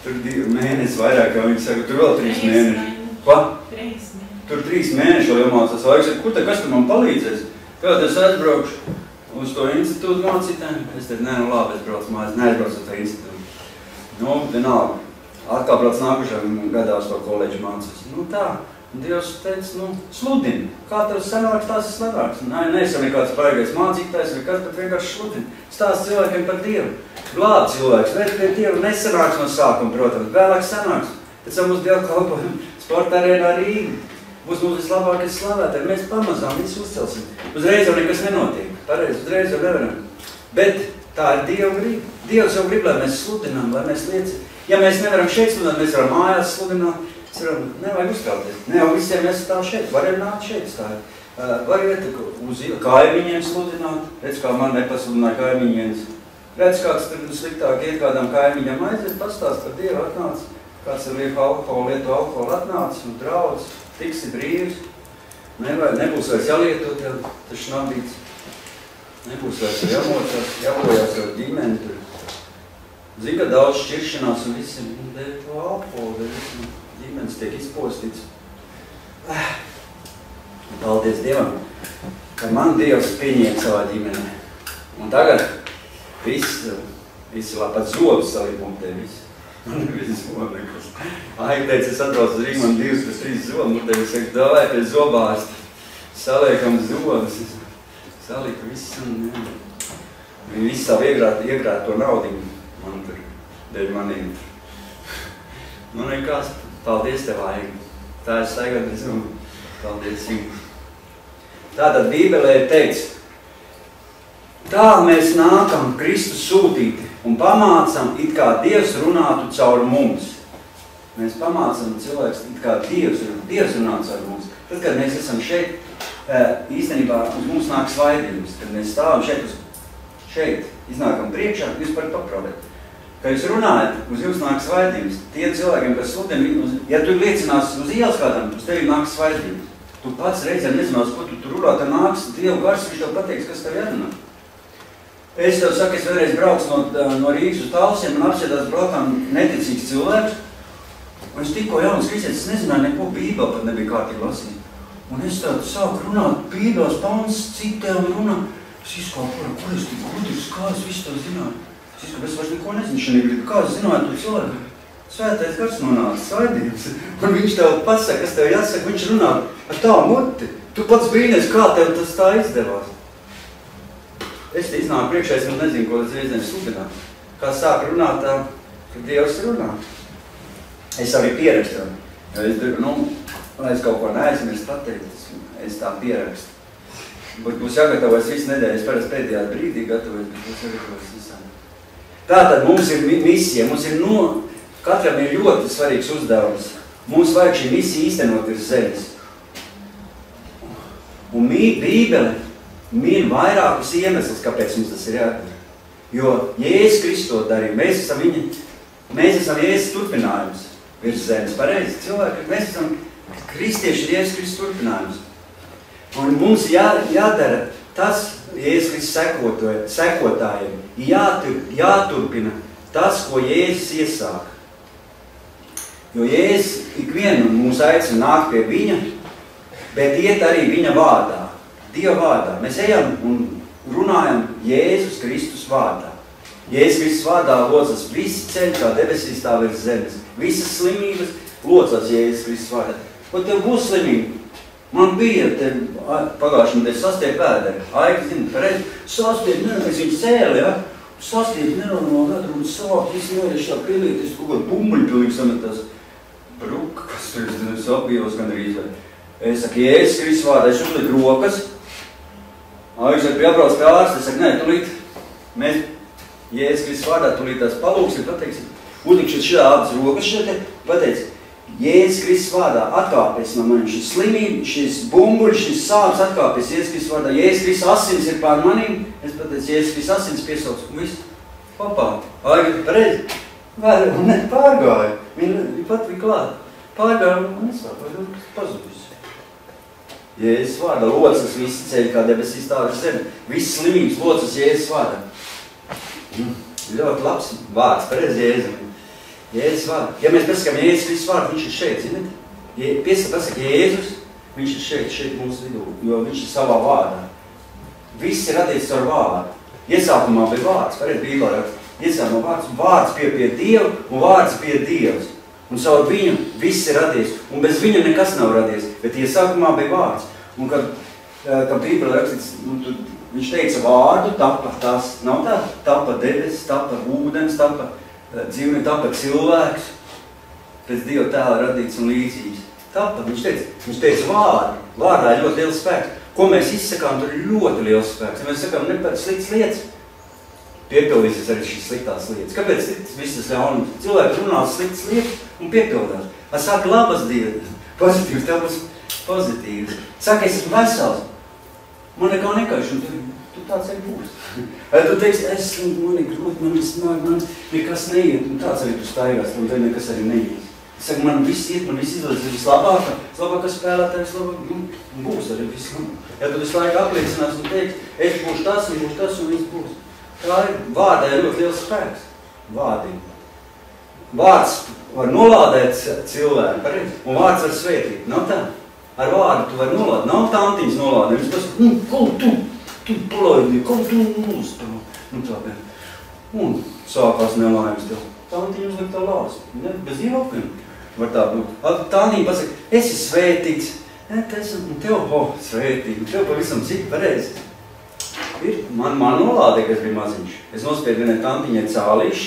2 mēnesi vairāk, kā viņi saka, tur vēl 3 mēneši. Ko? 3 mēneši. Tur 3 mēneši vēl jāmācās. Es saku, kur te, kas tu man palīdzēs? Kād es aizbraukšu uz to institūtu mācītājiem? Es teicu, nē, nu labi, es braucu mājās, neaizbraucu uz to institūtu. Nu, vienalga. Atkal brauc nākušajā gadā uz to koledžu mācās. Nu tā, un Dievs teica, sludini. Kā tev sanāks, tās ir slavāks. Neesam nekāds paigais mācītājs vai kas, bet vienkārši sludini. Stāst cilvēkiem par Dievu. Glāb cilvēks, vērt pie Dievu nesanāks no sākuma, protams, vēlāk sanāks. Pēc tam mums Dievu kalpojumu sporta arēnā Rīga. Būs mums vislabākais slavētāji. Mēs pamazām visu uzcelsim. Uzreiz jau nekas nenotiek. Pareizi, uzreiz jau nevaram. Bet tā ir Dieva griba. Dievs jau grib, lai mēs sludinām, lai mēs liecinām. Ja mēs nevaram šeit sludināt, mēs varam mājās sludināt. Nevajag uzstāties. Ne jau visiem mēs stāv šeit. Varam nākt šeit stāvēt. Var iet uz kaimiņiem sludināt. Redz, kā man nepasludināja kaimiņienes. Redz, kāds tur sliktāk iet kādām kaimiņam aiziet, pastāst par Dievu atnāc. Kāds ir lieku alkoholu, lietu alkoholu atnāc un draudz. Tiksi brīvs. Nebūs vairs jālietot, jau tas šnabīts. Nebūs vairs jāmocās, jābojās jau ģimeni tur. Zini, ka daudz šķiršanās un visiem dēļ to alkoholu, dēļ visiem ģimenes tiek izpostīts. Paldies Dievam, ka man Dievs pieņēma savā ģimenē. Un tagad visi pat zobs salipumptē, visi. Man nebija zobi nekas. Aigi teica, es atbraucu uz Rīgu, man 2-3 zobi, nu tevi saka, davai pie zobārsta. Saliekam zobus, salika viss un viņi visi savu iegrāt to naudiņu. Man tur, dēļ maniem. Nu nekas, paldies tev, Aigi. Tā ir staigāties un paldies jums. Tātad Bībelē ir teikts, tā mēs nākam Kristus sūtīti un pamācam, it kā Dievs runātu caur mums. Mēs pamācam cilvēks, it kā Dievs runā caur mums. Tad, kad mēs esam šeit, īstenībā uz mums nāk svaidījums, kad mēs stāvam šeit iznākam priekšā, jūs par paprobēt. Kad jūs runājat, uz jums nāk svaidības. Tie cilvēkiem, kas sludina, ja tu liecinās uz ielas kādam, uz tevi nāk svaidības. Tu pats reizēm nezinās, ko tu tur runā, tad nāks Dievu gars, viņš tev pateiks, kas tev jārunā. Es tev saku, es vēlreiz braucu no Rīgas uz Talsiem, man apsēdās blakām neticīgs cilvēks. Un es tikko jauns kristietis, es nezināju neko, Bībeli pat nebija kārtīgi lasīt. Un es tādu sāku runāt, Bībeles pants, citēm runā. Es izkāpu, kur es tik gudrs, kā es visu to zināju. Es vairs neko nezinu šajā brīdī, kā es zināju to cilvēku. Svētais gars nonāca svaidības. Un viņš tev pasaka, kas tev jāsaka, viņš runā ar tā muti. Tu pats brīnies, kā tev tas tā izdevās. Es te iznāku priekšā, es nezinu, ko līdz reizēm sludināt. Kā sāk runāt tā, kad Dievs runā. Es arī pierakstu. Jo es kaut ko neaizmirst pateikt, es tā pierakstu. Būs jāgatavojas visu nedēļu, es parasti pēdējā brīdī gatavojas, bet būs jāgatavojas visām. Tātad mums ir misija, katram ir ļoti svarīgs uzdevums. Mums vajag šī misija īstenot virs zemes. Un Bībele min vairākus iemeslus, kāpēc mums tas ir jādara. Jo Jēzus Kristus to darīja, mēs esam Jēzus turpinājums virs zemes. Pareizi, cilvēki, mēs esam kristieši Jēzus Kristus turpinājums. Un mums jādara tas, Jēzus Kristus sekotājiem, jāturpina tas, ko Jēzus iesāka. Jo Jēzus ikvienu mūs aicina nākt pie viņa, bet iet arī viņa vārdā, Dieva vārdā. Mēs ejam un runājam Jēzus Kristus vārdā. Jēzus Kristus vārdā locas visi ceļi, kā debesīs tā virs zemes. Visas slimības locas Jēzus Kristus vārdā. Un tev būs slimība. Man bija pagājušajā nedēļā sastie pēderi. Aika, zina, pareizi, sastie, es viņu cēli, ja? Sastie, nenormāli vedru un sāk, visi nevarēšu tā pielīties, kaut kādu bumbuļu pilnīgi sametās. Bruka, kas tur es apījos gandrīz. Es saku, Jēzus Kristus vārdā, es uzliku rokas. Aika saka, piebrauc pie ārsta, es saku, nē, tulīt, mēs Jēzus Kristus vārdā tulīt tās palūksim, pateiksim. Uzlikšu šitā abas rokas šeit, pateic, Jēzus Kristus vārdā atkāpies no manis šis slimība, šis bumbuļs, šis sāps atkāpies Jēzus Kristus vārdā. Jēzus Kristus asins ir pār manīm, es pateicu, Jēzus Kristus asins piesauc, un viss, papā, Aika, pareizi, un ne, pārgāja, viņa pat bija klāt, pārgāja un nesāpa, pazudis. Jēzus vārdā locas visi ceļi, kā debesīs tā virs zemi, visas slimības locas Jēzus vārdā. Ļoti labs vārds, pareizi Jēzus. Jēzus vārdā. Ja mēs pasakām Jēzus Kristus vārdu, viņš ir šeit, zināt? Pasaka Jēzus, viņš ir šeit mūsu vidū, jo viņš ir savā vārdā. Viss ir radīts ar vārdu. Iesākumā bija vārds, pareizi Bībelē raksta. Iesākumā vārds pie Dievu un vārds pie Dievs. Un caur viņu viss ir radies. Un bez viņa nekas nav radies. Bet iesākumā bija vārds. Un kad Bībelē rakstīts, viņš teica vārdu, tapa tas, nav tā, tapa debesis, tapa ūdens, tapa dzīvnieki, tapa cilvēks, pēc Dieva tēla radīts un līdzīgs. Tapa, viņš teica vārdu. Vārdā ir ļoti liels spēks. Ko mēs izsakām, tur ir ļoti liels spēks. Ja mēs sakām nepēc sliktas lietas, piepildīsies arī šīs sliktās lietas. Kāpēc visas ļaunums? Cilvēki runās sliktas lietas un piepildās. Saka labas dienas, pozitīvas, tev būs pozitīvas. Saka, es esmu vesels. Man nekā nekaišu, un tu tāds arī būs. Vai tu teiksi, man ir grūti, man ir smagi, man nekas neiet, un tāds arī tu staigās, un tev nekas arī neiet. Saka, man viss iet, man viss izdodas, ir vislabākais spēlētājs, būs arī viss. Ja tu visu laiku apliecinās un teiks, es būšu tas, un viss būs. Tā ir vārdā ir ļoti liels spēks. Vārdība. Vārds var nolādēt cilvēku, pareizi, un vārds var svētīt. Nav tā? Ar vārdu tu vari nolādēt. Nav tantiņas nolādēt. Viņš pasaka, ko tu palaidī, ko tu uztavu. Tā, un sākās nelaimes tev. Tantiņa uzliek tev lās. Ne, bez jaukiem. Var tā būt. Tantiņa pasaka, esi svētīts. Tev, svētīgi. Tev pavisam cik pareizi. Man nolādīja, kas bija maziņš. Es nospiedu vienai tantiņai cālīši,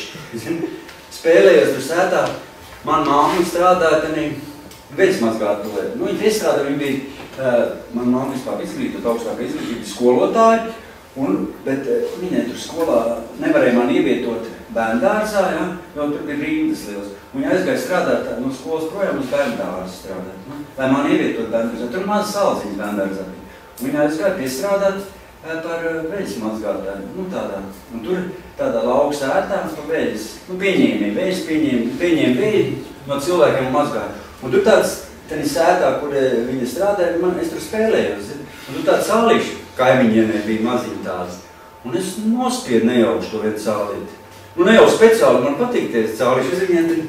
spēlējos tur sētā. Man māma strādāja, tad veļas mazgātu lietu. Viņa piestrādā, viņa bija, man māma vispār izglītot, augstākā izglītība skolotāja, bet viņai tur skolā nevarēja man ievietot bērndārzā, ja, jo tur bija rindas liels. Viņa aizgāja strādāt no skolas projām uz bērndārzu strādāt, lai man ievietot bērndārzā. Tur maz saldziņas bērndārzā bija. Viņa aizgāja piestrādāt par veļas mazgātāju, nu tādā. Un tur tādā lauka sētā pa veļas, nu pieņēmēji, veļas pieņēma veļu no cilvēkiem mazgāja. Un tur tāds, tenī sētā, kur viņa strādāja, es tur spēlējos. Un tur tāds sālīši kaimiņienē bija maziņi tāds. Un es nospiedu nejauši to vienu sālīti. Nu ne jau speciāli, man patīk tie sālīši, es viņiem tur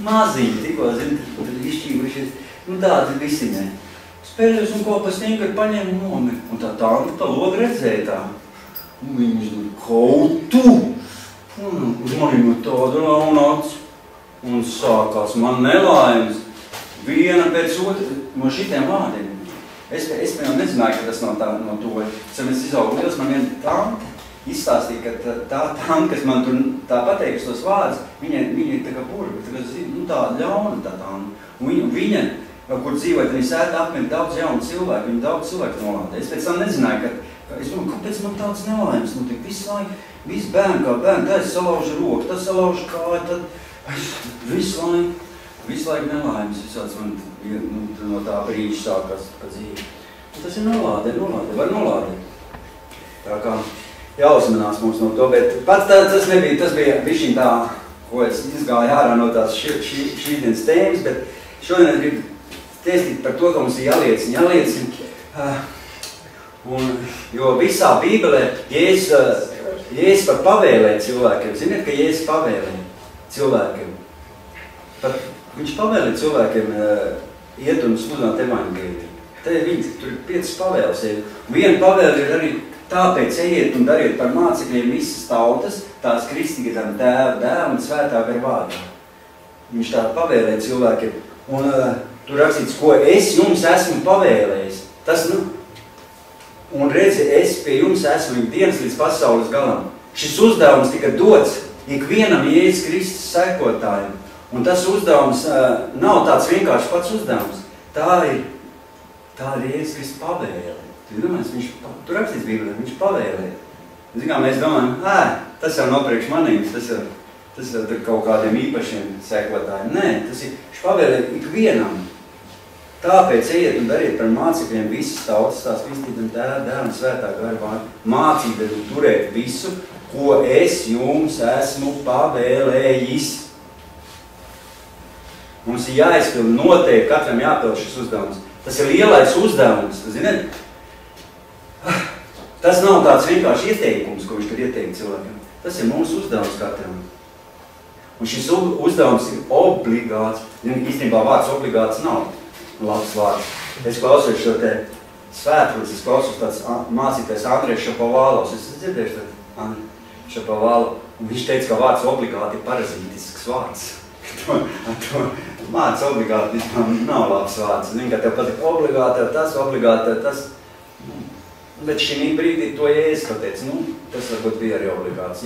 maziņi, tikko, zini, tur izšķībušies, nu tādi visiņai. Spēļos un ko pa stingri paņēma un nomira. Un tā loga redzēja tā. Un viņš kaut tu! Un uz manīm tādu launac. Un sākās man nelaimes. Viena pēc otra no šitiem vārdiem. Es piemēram nezināju, ka tas no to. Es izaugu liels, man viena tante izstāstīja, ka tā tante, kas man tur tā pateikas tos vārdus, viņa ir tā kā burba, tāda ļauna tā tante. Un viņa kur dzīvoja, tad viņi sēta apmēr daudz jaunu cilvēku, viņi daudz cilvēku nolādē. Es pēc tam nezināju, es domāju, kāpēc man tāds nelaimes notiek? Visu laiku, visi bērni kā bērni, tā es salaužu roku, tas salaužu kāju, tad visu laiku nelaimes, visāds man no tā brīža sākās pa dzīvi. Un tas ir nolādē, var nolādēt. Tā kā jāuzmanās mums no to, bet pats tas bija bišķiņ tā, ko es izgāju ārā no tās šīdienas tēmas, bet šodien es gribu tiesīt par to, ka mums ir jāliecina. Jo visā Bībelē Jēzus par pavēlē cilvēkiem. Ziniet, ka Jēzus pavēlē cilvēkiem. Viņš pavēlē cilvēkiem iet un sludināt evaņģēliju. Te viņi tur ir 5 pavēles. Viena pavēle ir arī tāpēc ejiet un dariet par mācekļiem visas tautas, tās kristīgām Tēva, Dēla un Svētā gara vārdā. Viņš tā pavēlē cilvēkiem. Un tur rakstīts, ko es jums esmu pavēlējis. Tas, un redzi, es pie jums esmu ikdienas līdz pasaules galam. Šis uzdevums tika dots ikvienam Jēzus Kristus sekotājiem. Un tas uzdevums nav tāds vienkārši pats uzdevums. Tā ir Jēzus Kristus pavēle. Tur rakstīts Bībelē, viņš pavēlē. Zinām, mēs domājam, tas jau nav priekš manīgs, tas jau kaut kādiem īpašiem sekotājiem. Nē, tas ir, viņš pavēlē ikvienam. Tāpēc ejiet un dariet par mācekļiem visas tautas, tās kristītiem Tēva, Dēla un Svētā gara vārdā. Mācīt un turēt visu, ko es jums esmu pavēlējis. Mums ir jāizpild noteikti, katram jāpild šis uzdevums. Tas ir lielais uzdevums, ziniet? Tas nav tāds vienkārši ieteikums, ko viņš tur ieteikt cilvēkiem. Tas ir mūsu uzdevums katram. Un šis uzdevums ir obligāts. Īstenībā vārds obligāts nav labs vārds. Es klausos šo te svētrulis, es klausos tāds mācītājs Andrejs Šapovālovs. Es dzirdēšu tad Andrejs Šapovālu. Un viņš teica, ka vārds obligāti ir parazītisks vārds. Vārds obligāti nav labs vārds. Viņa, ka tev patīk obligāti, tas. Bet šī brīdī to Jēzus pateica. Tas varbūt bija arī obligāts.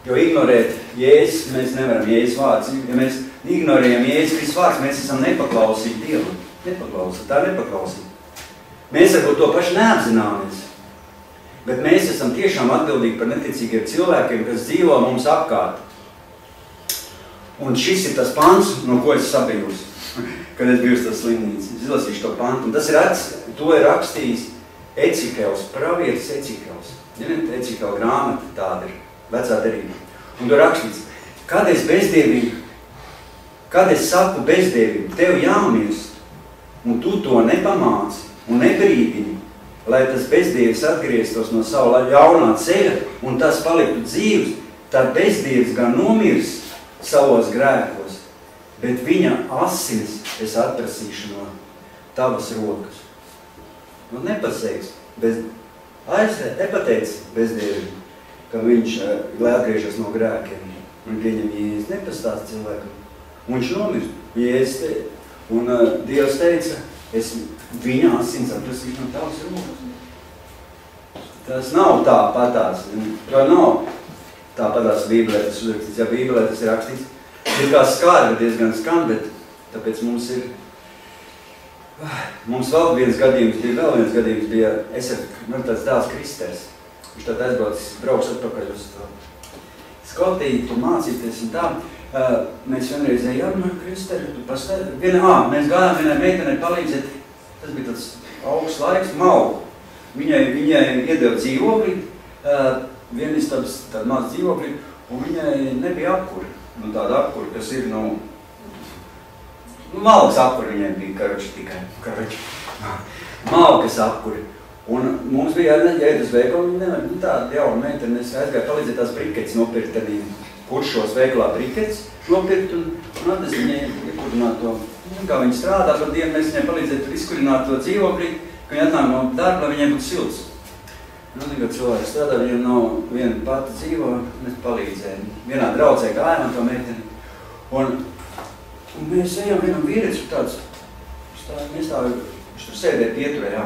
Jo ignorēt Jēzus, mēs nevaram Jēzus vārds. Ja mēs ignorējam Jēzus visu vārds, mēs esam nepaklausīgi Dievam. Tā ir nepaklausība. Mēs varbūt to paši neapzināmies. Bet mēs esam tiešām atbildīgi par neticīgiem cilvēkiem, kas dzīvo mums apkārt. Un šis ir tas pants, no ko es sabijos, kad es biju uz tas slimnīcas. Es izlasīšu to pantu. Un to ir rakstījis Ecikels, pravietis Ecikels. Zināt, Ecikela grāmata tāda ir, vecā derība. Un tur rakstīts, kad es saku bezdievību, tev jāmirst, un tu to nepamāci un nebrīdini, lai tas bezdievis atgrieztos no sava ļaunā ceļa un tas paliktu dzīvs, tad bezdievis gan nomirs savos grēkos, bet viņa asinis es atprasīšu no tavas rokas. Nepaseiks, nepateic bezdievi, ka viņš, lai atgriežas no grēkiem, un pieņem Jēzus, nepastāst cilvēkam. Un viņš nomirst. Jēzus un Dievs teica, es viņa asins atprasīšu no tavas rokas. Tas nav tā patās. Tā nav tā patās Bībelē, tas uzrakstīts. Ja Bībelē tas ir rakstīts, ir kā skāri, diezgan skan, bet tāpēc mums ir vēl viens gadījums bija, tāds dēls Kristers. Viņš tad aizbraucis, brauks atpakaļ uz to Skotiju, tur mācīties un tā. Mēs vienreiz ejam, Kristeri, tu pastāvi. Mēs gājām vienai meitenei palīdzēt, tas bija tāds augsts laiks, Maugu. Viņai iedeva dzīvokli, vienistabas tādu maz dzīvokli, un viņai nebija apkuri. Nu, tāda apkuri, kas ir, malkas apkuri viņai bija, karoči. Malkas apkuri. Un mums bija jāiet uz veikalu, viņa nevar, tāda jauna meitene, es aizgāju palīdzēt tās briketes nopirkt arī, kurš šos veikalā briketes nopirkt, un atnes viņai iekurinātu to. Kā viņa strādā par dienu, mēs viņai palīdzētu tur izkurināt to dzīvokli, ka viņa atnāk no darba, lai viņai būtu silts. Kad cilvēki strādā, viņiem nav viena pati dzīvo, mēs palīdzējām. Vienā draudzē gājām to meiteni. Un mēs ejam vienam vīrietis, viņš tur sēdēja pieturē, jā.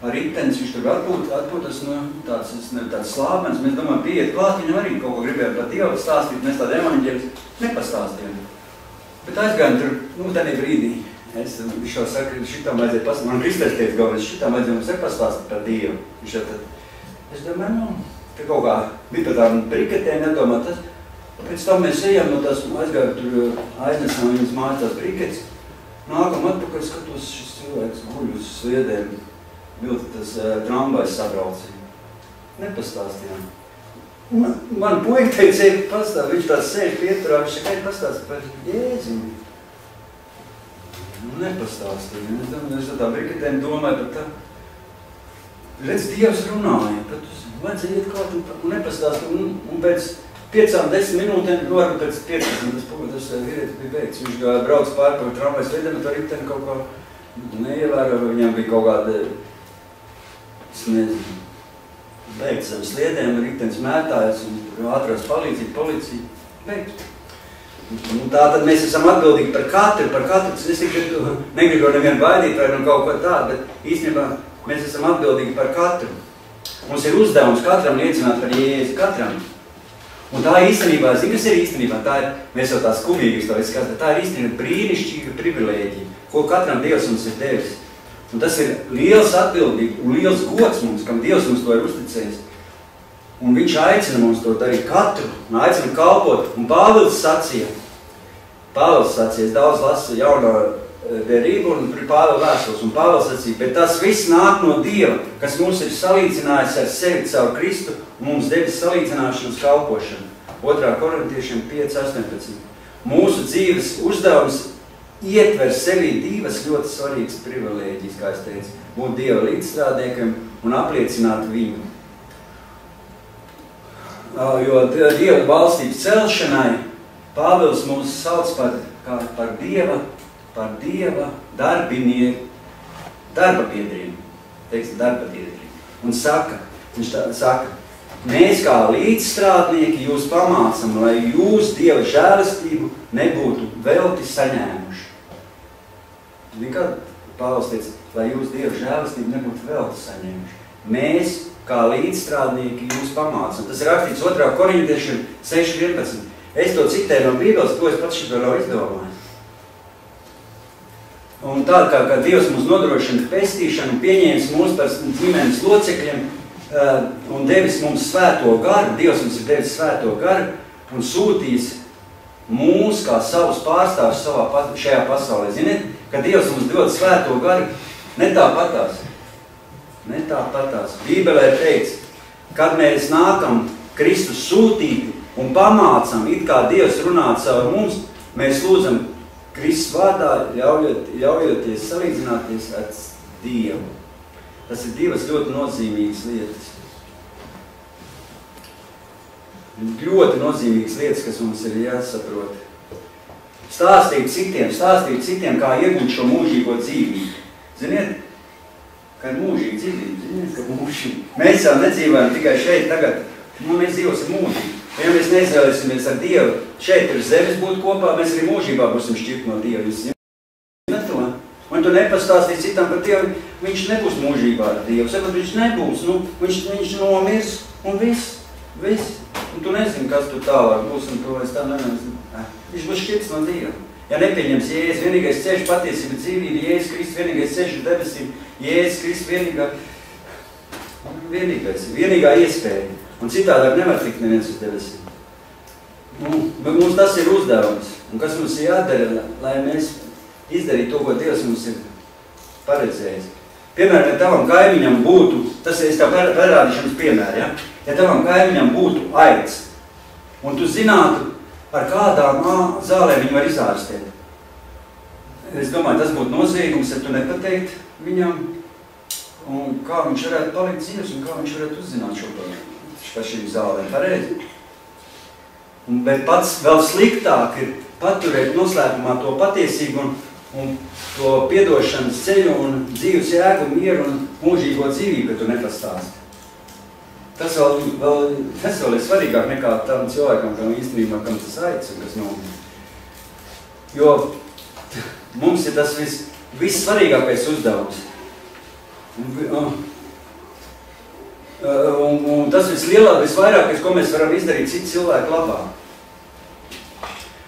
Ar ritenis, viņš tur atpūtas, tāds slāpens. Mēs domājam, pieiet klāt, viņam arī kaut ko gribējām par Dievu stāstīt, mēs tādu evaņģēļus nepastāstījām. Bet aizgājām tur, tādā brīdī. Viņš jau saka, šitam vajadzēja pastāstīt. Man Kristēs teica, galvenais, šitam vajadzēja mums nepastāstīt par Dievu. Es domāju, te kaut kā bija par tādām briketēm, nedomā tas. Pēc tam mēs ejam no tās, aizgāju tur, aiznesām viņas mājas tās briketes. Nākam atpakaļ, skatos, šis cilvēks guļ uz sliedēm. Vilti tas trambais sabraucīja. Nepastāstījām. Man puika teica, pastāst, viņš tāds sēž pieturā, viņš tikai pastāst par Jēzumi. Nepastāstīja. Es tā briketēm domāju par tā. Redz, Dievs runāja, bet vajadzēja iet klāt un nepastāstīja. Un pēc 5-10 minūtēm, varbūt pēc 15, tas vīrietis bija beigts. Viņš brauc pāri par trambais sliedēm, un to riteni kaut kā neievēro, viņam bija kaut kāda, es nezinu, beigts ar sliedēm, ritenis mētājas un ātrās palīdzība, policija, beigts. Tātad mēs esam atbildīgi par katru, es negribu nevienu baidīt vai kaut ko tādu, bet īstenībā mēs esam atbildīgi par katru. Mums ir uzdevums katram liecināt par Jēzu, katram. Un tā īstenībā, zini, kas ir īstenībā, mēs jau tā skumīgi to izskatām, tā ir īstenībā brīnišķīga privilēģija, ko katram Dievs mums ir devis. Un tas ir liels atbildīgi un liels gods mums, kam Dievs mums to ir uzticējis. Un viņš aicina mums to darīt katru, un aicina kalpot. Un Pāvils sacīja, es daudz lasu jauno derību un Pāvila vēstules, un Pāvils sacīja, bet tas viss nāk no Dieva, kas mūs ir salīdzinājis ar sevi caur Kristu un mums devis salīdzināšanas kalpošanu. 2. Korintiešiem 5:18. Mūsu dzīves uzdevums ietver sevī divas ļoti svarīgas privilēģijas, kā es teicu, būt Dieva līdzstrādniekiem un apliecināt viņu. Jo Dieva valstības celšanai Pāvils mūs sauc par Dieva darbinieku, darbabiedriem, un viņš saka, mēs kā līdzstrādnieki jūs pamācam, lai jūs Dieva žēlastību nebūtu velti saņēmuši. Nekad Pāvils teica, lai jūs Dieva žēlastību nebūtu velti saņēmuši. Mēs kā līdzstrādnieki jūs pamācam. Tas ir rakstīts 2. Korintiešiem 6:11. Es to citēju no Bībeles, to es pats šito nav izdomājis. Un tā kā Dievs mums nodrošina pestīšanu, pieņēmis mūs par ģimenes locekļiem un devis mums svēto garu, Dievs mums ir devis svēto garu un sūtījis mūs kā savus pārstāvus šajā pasaulē. Ziniet, ka Dievs mums dod svēto garu ne tāpatās. Bībelē ir teikts, kad mēs nākam Kristus sūtīti un pamācam, it kā Dievs runāt caur mums, mēs lūdzam Kristus vārdā, ļaujoties salīdzināties ar Dievu. Tas ir divas ļoti nozīmīgas lietas. Ļoti nozīmīgas lietas, kas mums ir jāsaprot. Stāstīt citiem, kā iegūt šo mūžīgo dzīvību. Ziniet, ka ir mūžīga dzīvība, Mēs jau nedzīvojam tikai šeit tagad, mēs dzīvosim mūžīgi. Ja mēs neizvēlēsimies ar Dievu šeit ir zemes būt kopā, mēs arī mūžībā būsim šķirt no Dieva. Un tu nepastāstīji citam par Dievu, viņš nebūs mūžībā ar Dievu. Sakot, viņš nebūs, viņš nomirs un viss. Un tu nezini, kas tu tālāk būs, un tu vairs tā nezini. Viņš būs šķirts no Dieva. Ja nepieņems Jēzus, vienīgais ceļš patiesība dzīvība, Jēzus Kristus, vienīgais ceļš debesīm, Jēzus Kristus, vienīgā iespēja. Un citādāk nevar tikt neviens uz debesīm. Mums tas ir uzdevums. Un kas mums ir jādara, lai mēs izdarītu to, ko Dievs mums ir paredzējis. Piemēram, ja tavam kaimiņam būtu, tas es tev parādīšu jums piemēru, ja? Ja tavam kaimiņam būtu aids, un tu zinātu, ar kādām zālēm viņu var izārstēt. Es domāju, tas būtu noziegums, ja tu nepateikt viņam, un kā viņš varētu palikt dzīves, un kā viņš varētu uzzināt šo par šīm zālēm. Pareizi. Bet pats vēl sliktāk ir paturēt noslēpumā to patiesību un to piedošanas ceļu un dzīves jēgu, mieru un mūžīgo dzīvību, ka tu nepastāsti. Tas vēl ir svarīgāk nekā tam cilvēkam, kam īstenībā, kam tas aids un kas nomira. Jo mums ir tas vissvarīgākais uzdevums. Un tas visvairākais, ko mēs varam izdarīt citu cilvēku labā.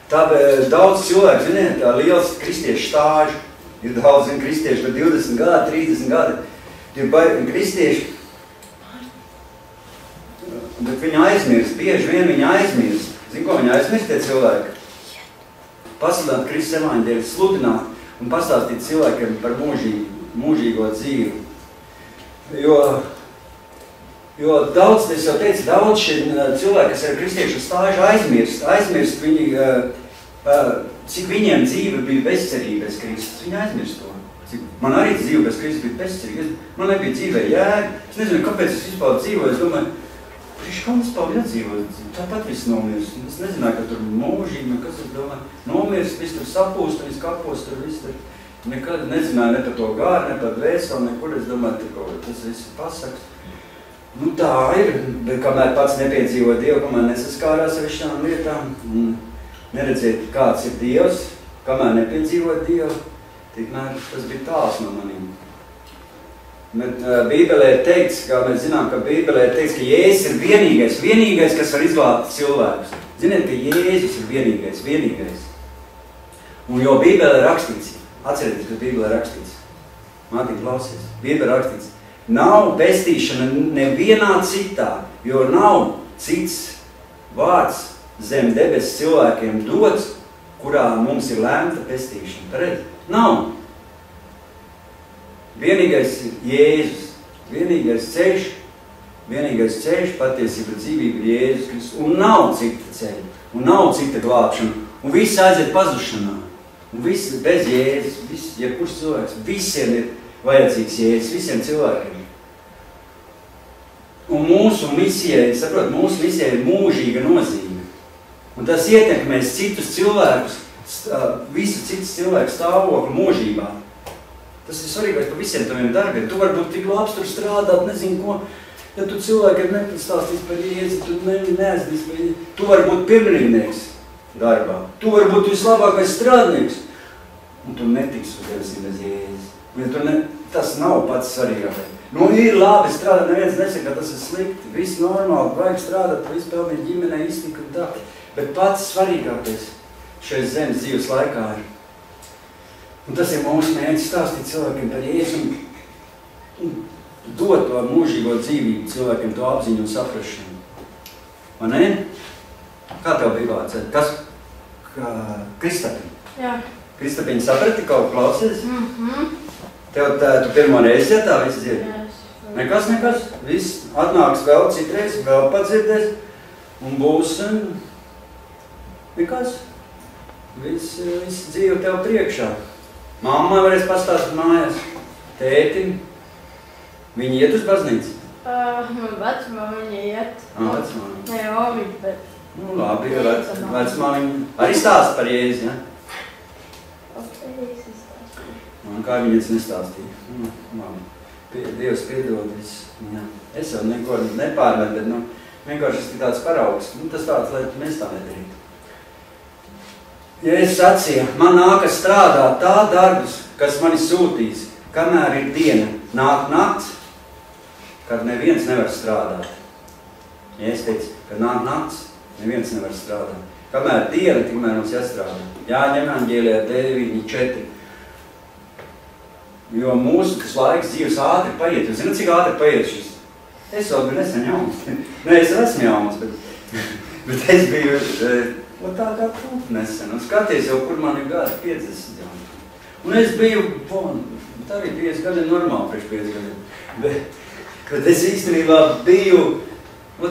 Tāpēc daudz cilvēku, ziniet, tā liels kristiešu stāžu, ir daudz kristieši, par 20 gadi, 30 gadi, ir kristieši, bet viņi aizmirst, bieži vien viņi aizmirst. Zini, ko viņi aizmirst tie cilvēki? Pasludināt Kristus evaņģēli, sludināt un pastāstīt cilvēkiem par mūžīgo dzīvi. Jo daudz, es jau teicu, daudz šie cilvēki, kas ir kristiešu stāžu, aizmirst viņi, cik viņiem dzīve bija bezcerība bez Kristus. Viņi aizmirst to. Man arī dzīve bez Kristus bija bezcerība. Man nebija dzīvē jēga. Es nezinu, kāpēc es vispār dzīvoju. Es domāju, kā vispār jādzīvot? Tāpat viss nomirst. Es nezināju, ka tur mūžīgi, kas es domāju. Nomirst, viss tur sapūst, viss kapos, tur viss tur. Nekad nezināju ne par to gāru, ne par dvēseli, nekur. Es domāju, tas viss ir pasaks. Nu tā ir, bet kamēr pats nepiedzīvoja Dievu, kamēr nesaskārās ar šām lietām, neredzēt, kāds ir Dievs, kamēr nepiedzīvoja Dievu, tikmēr tas bija tāls no manīm. Bet Bībelē ir teikts, kā mēs zinām, ka Bībelē ir teikts, ka Jēzus ir vienīgais, kas var izglābt cilvēkus. Ziniet, ka Jēzus ir vienīgais. Un jo Bībelē ir rakstīts, atcerieties, ka Bībelē ir rakstīts, mātīgi klausies, Bībelē ir rakstīts, nav pestīšana nevienā citā, jo nav cits vārds zem debesu cilvēkiem dots, kurā mums ir lēmta pestīšana. Pareizi? Nav. Vienīgais ir Jēzus. Vienīgais ceļš, patiesība dzīvība ir Jēzus Kristus. Un nav cita ceļa. Un nav cita glābšana. Un viss aiziet pazušanā. Un viss bez Jēzus. Jebkurš cilvēks. Visiem ir vajadzīgs Jēzus. Visiem cilvēkiem. Un mūsu misijai, mūsu misijai ir mūžīga nozīme. Un tas ietekmēs citus cilvēkus, visu citus cilvēku stāvokli mūžībā. Tas ir svarīgais par visiem taviem darbiem. Tu varbūt tik labs tur strādāt, nezinu ko. Ja tu cilvēkiem nepastāstīs par Jēzu, tu neaizdīs par Jēzu. Tu vari būt pirmrindnieks darbā. Tu vari būt vislabākais strādnieks. Un tu netiksi uz debesīm bez Jēzus. Tas nav pats svarīgākais. Nu, ir labi strādāt, neviens nesaka, ka tas ir slikti. Viss normāli, vajag strādāt, viss pelnīt ģimenei, iztiku un tā. Bet pats svarīgākais šeit zemes dzīves laikā ir. Un tas ir mūsu mērķis stāstīt cilvēkiem par Jēzu un dot to mūžīgo dzīvību cilvēkiem, to apziņu un saprašanu. Vai ne? Kā tev bija vārds? Kas? Kristapiņa? Jā. Kristapiņa saprati kaut klausies? Tev tu pirmo reizi tā viss dzirdi? Nekas. Viss atnāks vēl citreiz, vēl padzirdēs un būs nekas. Viss dzīve tev priekšā. Mammai varēs pastāstīt mājās. Tētim. Viņi iet uz baznīcu? Vecmāmiņa iet. Vecmāmiņa. Ne, omiņa, bet... Nu, labi, vecmāmiņa arī stāsta par Jēzu, ja? Un kā viņas nestāstīja. Dievs piedod visu. Es jau neko nepārmet, bet vienkārši tas ir tāds paraugs. Tas tāds, lai mēs tā nedarītu. Ja es sacīju, man nākas strādāt tā darbus, kas mani sūtīs, kamēr ir diena, nāk nakts, kad neviens nevar strādāt. Ja es teicu, ka nāk nakts, neviens nevar strādāt. Kamēr diena, tikmēr mums jāstrādā. Jāņem evaņģēlijā 9:4. Jo mūsu tas laiks dzīves ātri paiet. Jūs zināt, cik ātri paiet šis? Es vēl biju nesen jauns. Nē, es esmu jauns, bet es biju tā kā tu nesen. Un skaties jau, kur man ir gadi 50 jauns. Un es biju, tā arī 5 gadi ir normāli priekš 5 gadiem. Bet es īstenībā biju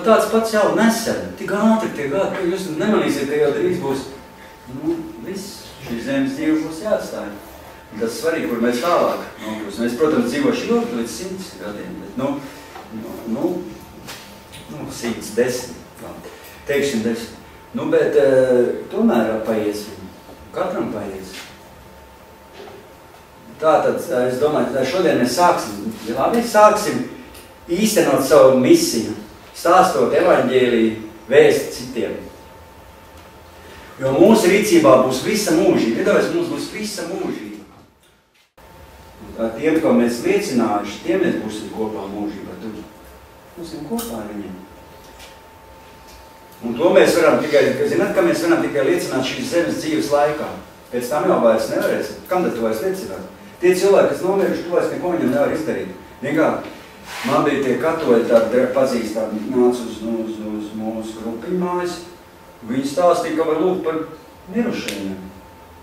tāds pats jau nesen, tik ātri tie gadi, jūs nemanīsiet, ka jau drīz būs, viss šī zemes dzīve būs jāatstāja. Tas svarīgi, kur mēs tālāk nokļūsim. Es, protams, dzīvošu ilgi līdz 100 gadiem, bet 110, teiksim 10. Bet tomēr paiesim, katram paiesim. Tātad, es domāju, šodien mēs sāksim īstenot savu misiju, stāstot evaņģēliju, vēst citiem. Jo mūsu rīcībā būs visa mūžība. Iedomājies, mums būs visa mūžība. Tiem, ko mēs liecinājuši, tiem mēs būsim kopā mūžībā. Tur būsim kopā ar viņiem. Un to mēs varam tikai, zināt, ka mēs varam tikai liecināt šīs zemes dzīves laikā. Pēc tam jau vairs nevarēsim. Kam tad tu vairs liecināt? Tie cilvēki, kas nomiruši, tu vairs neko viņam nevar izdarīt. Nekā, man bija tie katoļi tādi pazīstami, nāca uz mūsu grupiņu mājas. Viņi stāstīja, ka var lūgt par mirušajiem.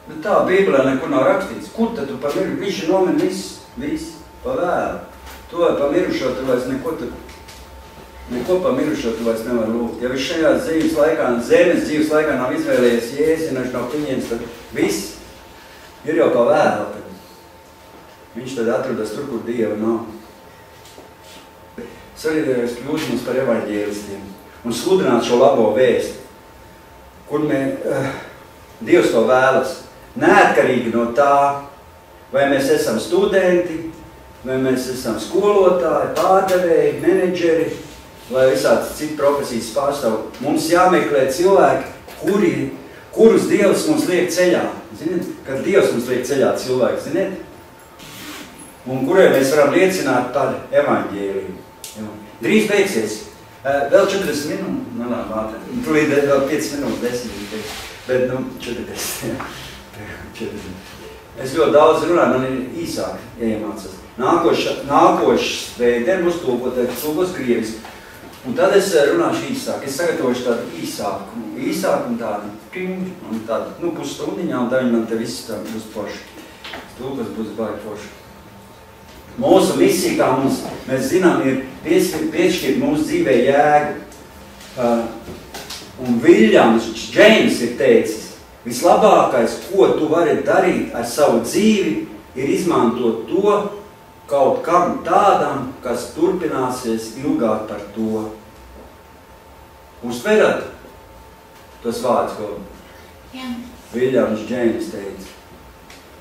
Bet tā Bībelē nekur nav rakstīts. Kur tad tu par mirušo? Viņš ir nomin viss, pa vēlu. To par mirušo tu vairs neko par mirušo tu vairs nevar lūgt. Ja viņš šajā dzīves laikā, zemes dzīves laikā nav izvēlējies Jēzus, un viņš nav pieņēmis, tad viss ir jau pa vēlu. Viņš tad atrodas tur, kur Dieva nav. Svarīgais kļūt mums par evaņģēlistiem un sludināt šo labo vēstu, kur Dievs to vēlas. Neatkarīgi no tā, vai mēs esam studenti, vai mēs esam skolotāji, pārdevēji, menedžeri, vai visāds citu profesijas pārstāv. Mums jāmeklē cilvēki, kurus Dievs mums liek ceļā. Ziniet, kad Dievs mums liek ceļā cilvēki, ziniet? Un kuriem mēs varam liecināt par evaņģēliju. Drīz beigsies. Vēl 40 minūtes, nelāk ātri. Tulīt vēl 5 minūtes, 10, bet 40. Es ļoti daudz runāju, man ir īsāk iemācās. Nākošs svētdien būs tulkos krievis. Un tad es runāšu īsāk. Es sagatavošu tādu īsāku un tādu, pusstundiņā, un tad man te viss tā būs forši. Tulkos būs baigi forši. Mūsu misija, kā mēs zinām, ir piešķirt mūsu dzīvē jēgu. Un Viljams Džeims ir teicis, vislabākais, ko tu vari darīt ar savu dzīvi, ir izmantot to kaut kam tādam, kas turpināsies ilgāk par to. Uztverat tos vārdus, ko Viljams Džeims teica.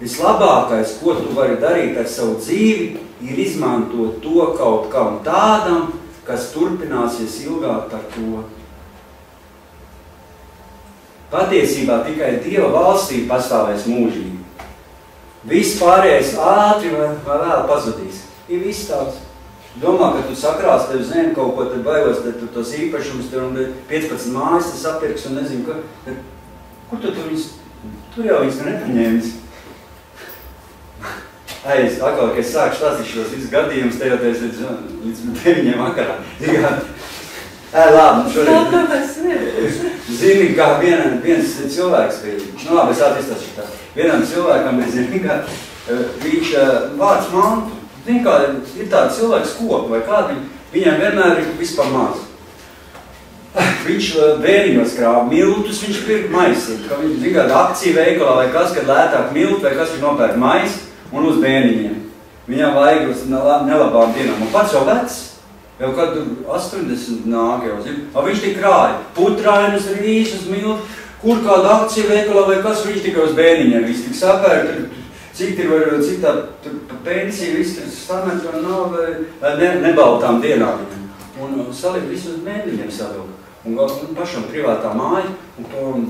Vislabākais, ko tu vari darīt ar savu dzīvi, ir izmantot to kaut kam tādam, kas turpināsies ilgāk par to. Patiesībā tikai Dieva valstī pastāvēs mūžīgi. Viss pārējais ātri vai vēl pazudīs. Ir viss tāds. Domā, ka tu sakrās tev zem kaut ko, tad bailos, tad tu tos īpašumus, un 15 mājas tas apirks un nezinu, ka. Kur tu viņus? Tur jau viņus nepaņēmis. Atkal, ka es sāku stāstīt šos visus gadījumus, tejoties līdz 9 vakarā. Labi, šodien. Zini, kā viens cilvēks bija. Labi, es atvistāšu tā. Vienam cilvēkam bija, zini, ka viņš vārds mantu. Zini, kā ir tāda cilvēks kopa vai kāda, viņam vienmēr ir vispār maz. Viņš bērniņos krāva miltus, viņš pirka maisi. Ka viņš, zini, kāda akcija veikalā vai kas, kad lētāk miltu vai kas, viņš nopērk maisi. Un uz bērniņiem. Viņam vajag uz nelabām dienām. Un pats jau vecs, jau kad 80 nāk jau, zin. Viņš tik krāja. Putrainus, rīsus, miltu, kur kāda akcija veikalā vai kas, viņš tikai uz bērniņiem. Viņš tik sapēr, cik tā pensija, viss tur stamet vai nav, vai nebaltām dienām viņam. Un salika visu uz bērniņiem savilka. Un pašam privātā māja, un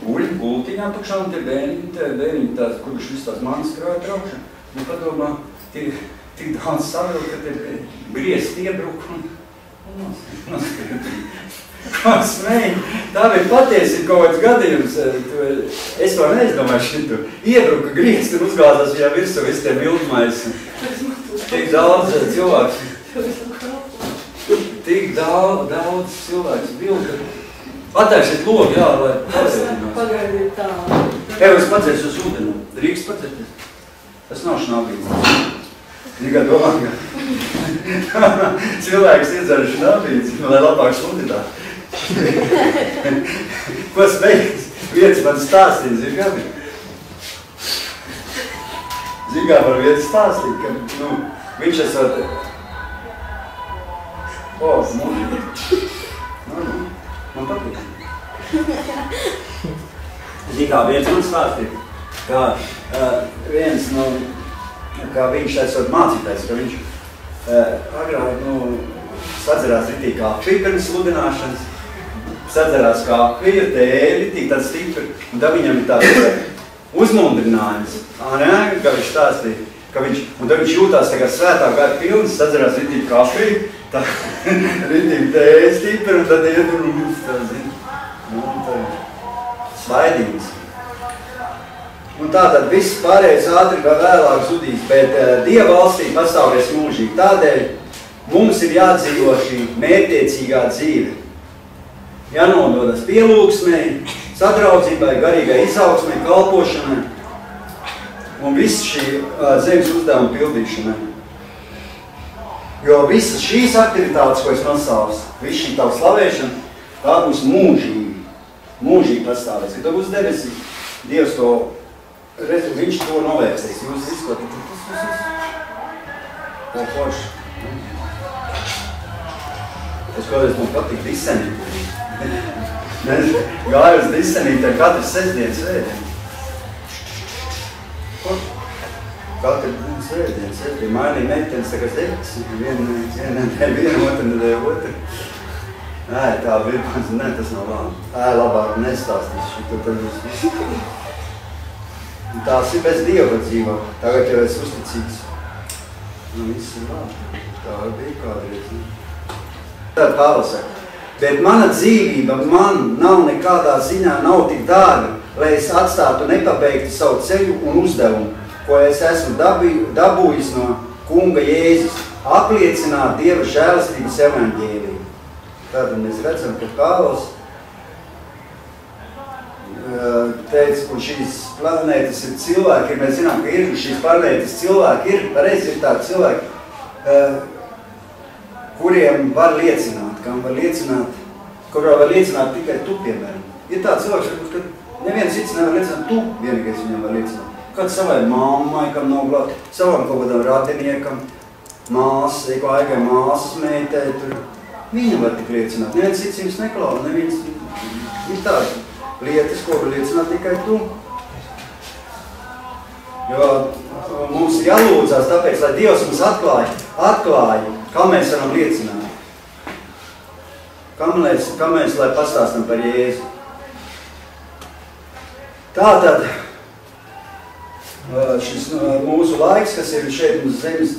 guļ gultiņā tukšā, un te bērniņi tās, kurš viss tās manas krāja traukšana. Un padomā, tik daudz savilka, ka te griezti iebruk un kā smēji. Tā bija patiesi kaut kāds gadījums. Es to neizdomāju šitu. Iebruka griezti un uzgāzās viņā virsū visu tie mildmais. Tik daudz cilvēks. Tik daudz cilvēks vilka. Atēšiet logu, jā, lai pasētinās. Pagaidiet tā. Tev es padzēšu uz ūdeni. Drīkst padzēties? Tas nav šnabīts. Tikai domā, ka cilvēks iedzer šnabīts, lai labāk sludinātu. Ko spējas? Viens man stāstīja, zin kādi? Zin kā par viens stāstīt, ka viņš esot... Man patīk. Zin kā viens man stāstīja, kā viens, kā viņš esot mācītājs, ka viņš agrāk, sadzerās ritīgi kāpī pirms sludināšanas, sadzerās kāpī, ir tēļi, ritīgi tāds stipri, un tad viņam ir tāds uzmundrinājums, kā viņš stāstīja, ka viņš, un tad viņš jūtās tā kā svētā gara pilns, sadzerās ritīgi kāpī, tā ritīgi tēļi stipri, un tad iet un tā, zin, svaidījums. Un tātad viss pārējais ātri vai vēlāk zudīs, bet Dieva valstī pastāvēs mūžīgi. Tādēļ mums ir jādzīvo šī mērķtiecīgā dzīve. Jānododas pielūgsmei, sadraudzībai, garīgai izaugsmei, kalpošanai un viss šī zemes uzdevuma pildīšanai. Jo visas šīs aktivitātes, ko es nosaucu, viss šī tavu slavēšana, tā būs mūžīgi pastāvēs. Kad tu būs debesī, Dievs to viņš to novērstīs. Jūs izskatāt, ko forši. Es kādreiz man patīk disenīt. Gāju uz disenīt ar katru sestdienas svētdienu. Katru svētdienu. Mainīja meitenes, tā kā sekts. Viena otru. Nē, tā bija, nē, tas nav labi. Labāk nestāstīs šito, tad jūs visi. Tās ir bez Dieva dzīvo. Tagad jau es uzticīgs. Viss ir labi. Tā bija kādreiz. Tā Pāvils saka, bet mana dzīvība man nav nekādā ziņā nav tik dārga, lai es atstātu nepabeigtu savu ceļu un uzdevumu, ko es esmu dabūjis no Kunga Jēzus, apliecināt Dieva žēlastības evaņģēliju. Tātad mēs redzam, ka Pāvils teica, ka šīs planētas ir cilvēki, mēs zinām, ka ir šīs planētas cilvēki, pareizi ir tādi cilvēki, kuriem var liecināt, kurā var liecināt tikai tu, piemēram. Ir tāds cilvēks, ka neviens cits nevar liecināt, tu vienīgais viņam var liecināt. Kāds savai mammai, kam nav glāt, savam kaut kādam radiniekam, māsai, aigai māsas meitei, tur. Viņa var tik liecināt, neviens cits jums neklāva, neviens ir tādi. Lietas, ko var liecināt tikai tu. Jo mums ir jālūdzās tāpēc, lai Dievs mums atklāja, kā mēs varam liecināt. Kā mēs lai pastāstam par Jēzu. Tātad šis mūsu laiks, kas ir šeit uz zemes,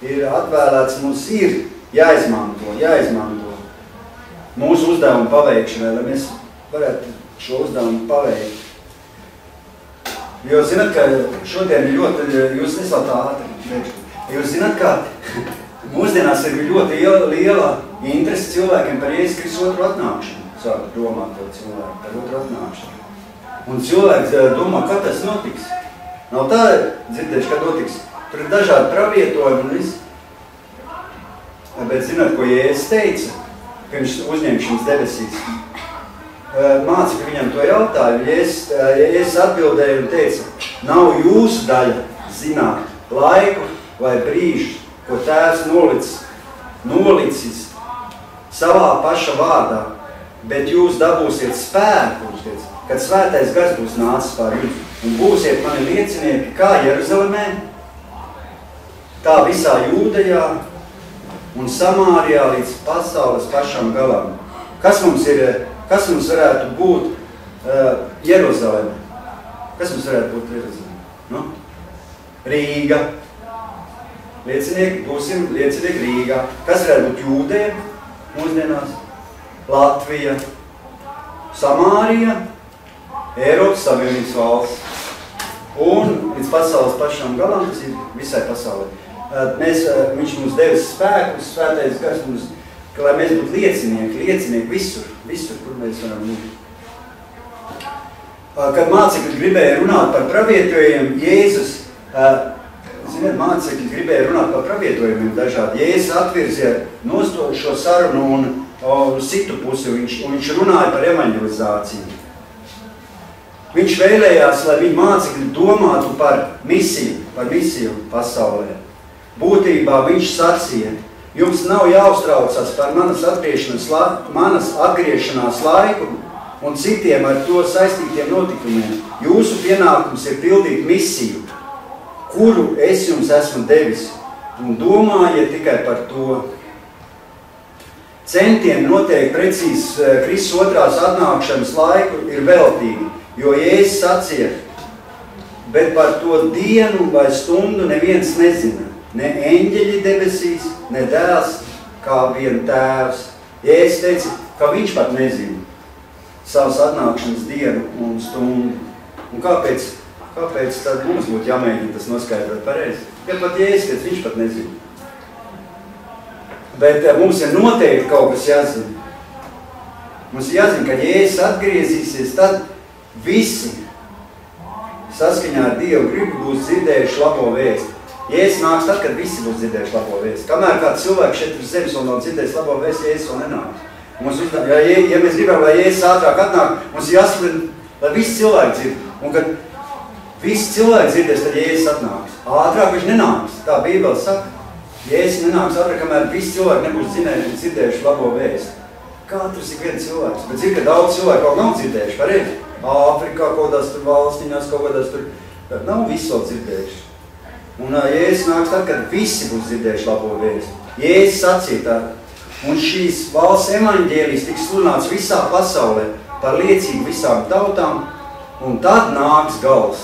ir atvēlēts, mums ir jāizmanto mūsu uzdevumu paveikšanai, lai mēs varētu šo uzdevumu paveikt. Jo zināt, ka šodien ir ļoti, jūs nesāt ātri, jūs zināt, ka mūsdienās ir ļoti liela interese cilvēkiem par Jēzus Kristus otru atnākšanu. Sāku domāt to cilvēku par otru atnākšanu. Un cilvēks domā, kā tas notiks. Nav tā dzirdējuši, kad notiks. Tur ir dažādi pravietojumi un viss. Bet zināt, ko Jēzus teica, ka viņš uzņem šīs debesīs. Mācekļi viņam to jautāja, Jēzus atbildēja un teica, nav jūsu daļa zināt laiku vai brīžu, ko Tēvs nolicis savā paša vārdā, bet jūs dabūsiet spēku, kad svētais gars būs nācis pār jums, un būsiet mani liecinieki kā Jeruzalemē, tā visā Jūdejā un Samārijā līdz pasaules pašam galam. Kas mums varētu būt Jeruzaleme? Kas mums varētu būt Jeruzaleme? Rīga. Liecinieki, būsim liecinieki Rīgā. Kas varētu būt Jūdeja mūsdienās? Latvija. Samārija. Eiropas Savienības valsts. Un līdz pasaules pašam galam, tas ir visai pasaulē. Viņš mums devis spēkus, svētais gars mums, lai mēs būtu liecinieki visur, kur mēs varam būt. kad mācekļi gribēja runāt par pravietojumiem, Jēzus, ziniet, mācekļi gribēja runāt par pravietojumiem dažādi. Jēzus atvirzīja šo sarunu un uz citu pusi, un viņš runāja par evaņģelizāciju. Viņš vēlējās, lai viņa mācekļi domātu par misiju pasaulē. Būtībā viņš sacīja, jums nav jāuztraucas par manas atgriešanās laiku un citiem ar to saistītiem notikumiem. Jūsu pienākums ir pildīt misiju, kuru es jums esmu devis, un domājiet tikai par to. Centieni noteikt precīzi Kristus otrās atnākšanas laiku ir veltīgi, jo Jēzus sacīja, bet par to dienu vai stundu neviens nezina, ne eņģeļi debesīs, ne dēls, kā vien tēvs. Jēzus teica, ka viņš pat nezina savas atnākšanas dienu un stundu. Un kāpēc tad mums būtu jāmēģina tas noskaidrot pareizi? Ja pat Jēzus teica, viņš pat nezina. Bet mums ir noteikti kaut kas jāzina. Mums ir jāzina, ka Jēzus atgriezīsies, tad visi saskaņā ar Dievu gribu būs dzirdējuši labo vēstu. Jēzus nāks tad, kad visi būs dzirdējuši labo vēstu. Kamēr kāds cilvēks šeit uz zemes un nav dzirdējis labo vēstu, Jēzus vēl nenāks. Ja mēs gribam, lai Jēzus ātrāk atnāk, mums ir jāsludina, lai visi cilvēki dzird. Un kad visi cilvēki dzirdēs, tad Jēzus atnāks. Ātrāk viņš nenāks. Tā Bībele saka. Jēzus nenāks ātrāk, kamēr visi cilvēki nebūs dzirdējuši labo vēstu. Katrs ir viens cilvēks. Bet zina, ka daudz cilvēku vēl nav dzirdējuši, pareizi? Āfrikā, kaut kādās tur valstiņās, kaut kādās tur, bet nav visi vēl dzirdējuši. Un Jēzus nāks tad, kad visi būs dzirdējuši labo vēstu. Jēzus sacīja tā, un šīs valsts evaņģēlijs tiks sludināts visā pasaulē par liecību visām tautām, un tad nāks gals.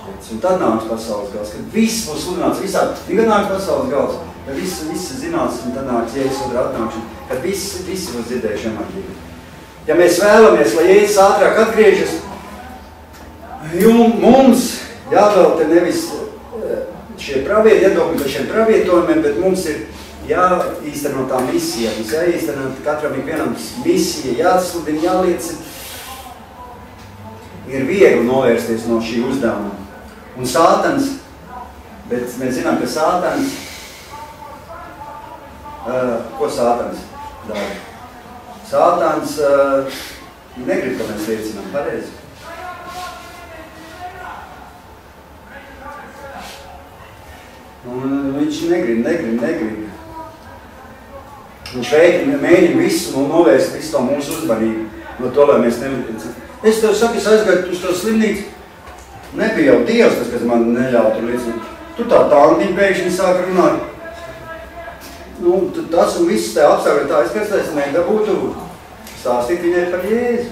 Un tad nāks pasaules gals, kad viss būs sludināts visā, tikai nāks pasaules gals, kad visi zinās, un tad nāks Jēzus otrā atnākšana, kad visi būs dzirdējuši evaņģēliju. Ja mēs vēlamies, lai Jēzus ātrāk atgriežas, mums jāvelta nevis šie iedokļi par šiem pravietojumiem, bet mums ir jāīsteno tā misija. Mums jāīsteno katram ikvienam misija, jāsludina, jāliecina. Ir viegli novērsties no šī uzdevuma. Un Sātans, bet mēs zinām, ka Sātans, ko Sātans dara? Sātans negrib, ka mēs liecinām pareizi. Un viņš negrib. Viņš mēģina visu novērst, visu to mūsu uzmanību, no to, lai mēs nelicam. Es tev saku, es aizgāju uz to slimnīcu, nebija jau Dievs, tas, kas man neļauj tur liecināt. Tu tā tantiņa pēkšņi sāk runāt. Nu, tas un viss te apstākļi tā, es pēc nedabūtu stāstīt viņai par Jēzu.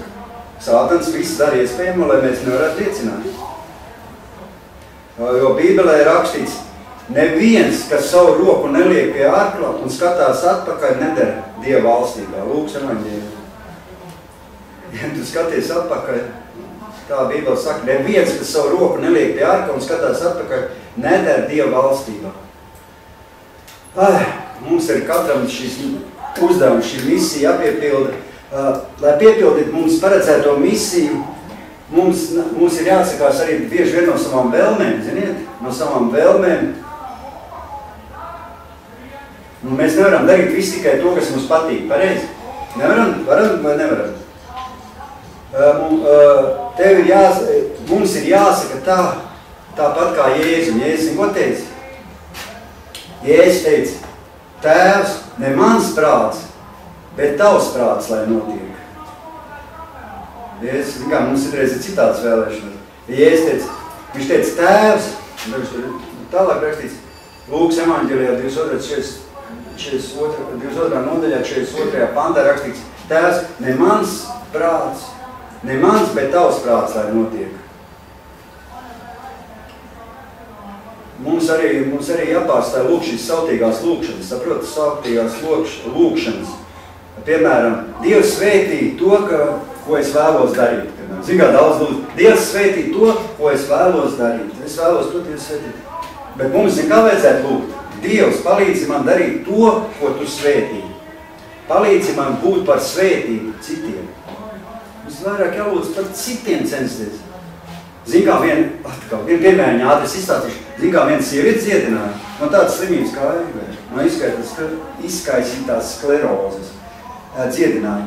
Sātans viss dara iespējamo, lai mēs nevarētu liecināt. Jo Bībelē ir rakstīts, neviens, kas savu roku neliek pie ārkla un skatās atpakaļ, nedara Dieva valstībā. Lūks evaņģēliju. Ja tu skaties atpakaļ, tā Bībele saka, neviens, kas savu roku neliek pie ārkla un skatās atpakaļ, nedara Dieva valstībā. Mums ir katram šis uzdevums, šī misija jāpiepilda. Lai piepildītu mums paredzēto misiju, mums ir jāatsakās arī bieži vien no savām vēlmēm, ziniet? No savām vēlmēm. Un mēs nevaram darīt visu tikai to, kas mums patīk, pareizi? Nevaram? Varam vai nevaram? Mums ir jāsaka tāpat kā Jēzus. Jēzus ko teica? Jēzus teica, Tēvs, ne mans prāts, bet tavs prāts, lai notiek. Jēzus, kā mums ir citāds vēlēšanas. Jēzus teica, viņš teica, Tēvs, tālāk rakstīts, Lūkas evaņģēlijā 22. nodaļā, 42. pantā rakstīts, Tēvs, ne mans prāts, ne mans, bet tavs prāts, lai notiek. Mums arī jāpārstāj lūk šīs sautīgās lūkšanas, saprotat, sautīgās lūkšanas. Piemēram, Dievs svētī to, ko es vēlos darīt. Zin kā daudz lūdzu, Dievs svētī to, ko es vēlos darīt. Es vēlos to Dievs svētīt. Bet mums kā vajadzētu lūgt? Dievs, palīdzi man darīt to, ko tu svētī. Palīdzi man būt par svētību citiem. Mums vairāk jālūdz par citiem censties. Zin kā viena piemēriņa ātris izstāstīšu, zin kā viena sieviete dziedināja no tādas slimības kā Eivē, no izskaisītās sklerozes dziedināja.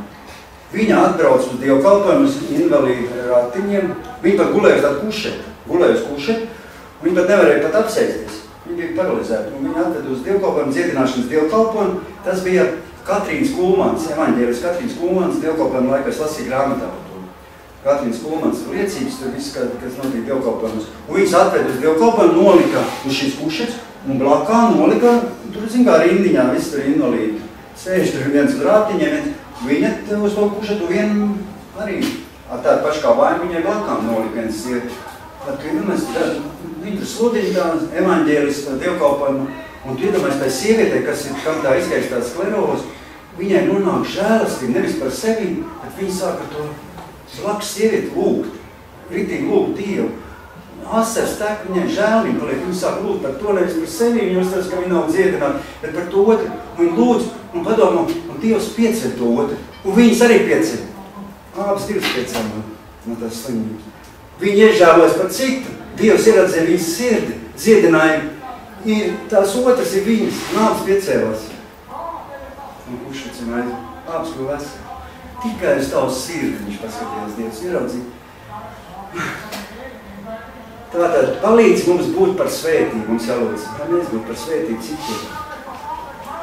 Viņa atbrauc uz dievkalpojumu uz invalīdu ratiņiem, viņa pat gulēja uz tādu kušetu, un viņa pat nevarēja pat apsēsties. Viņa bija paralizēta, un viņa atveda uz dievkalpojumu, dziedināšanas dievkalpojumu. Tas bija Katrīnas Kulmanas, evaņģēlis Katrīnas Kulmanas dievkalpojumu laikā, es lasīju grāmatā par to. Katrīnas Kulmanas liecības, tur viss, kas notiek dievkalpojumus. Un viņas atveda uz dievkalpojumu, nolika uz šīs kušetes, un blakā nolika, tur, zin kā, rindiņā, viss tur invalīdi. Sēž tur viens uz rātiņiem, viņa uz to kušetu vienu arī ar tādu pašu kā vainu viņai blakām nolika viens sievieti. Tad, ka viņa tur sludina tā evaņģēlis dievkalpojumu, un tu iedomājies tai sievietei, kam tā izskaistā skleroze, viņai nonāk žēlastība, nevis par sevi, bet viņa sāk ar to blakus sievieti lūgt, ritīgi lūgt Dievu. Asars tek, viņai žēlība paliek, viņa sāk lūgt par to, nevis par sevi, viņa uzstāsta, ka viņa nav dziedināta, bet par to otru. Un viņa lūdz un padomā, un Dievs pieceļ to otru, un viņas arī pieceļ. Abas divas pieceļ no tās slimības. Viņa iežēlojas par citu, Dievs ieradzēja viņas sirdi, dziedināja, tās otras ir viņas, un abas piecēlās. Un kurš vicināja, abas kļuva veseli. Tikai uz tavu sirdi viņš paskatījās, Dievs ieradzīja. Tātad palīdz mums būt par svētību, mums jālūdz, lai mēs būt par svētību citiem.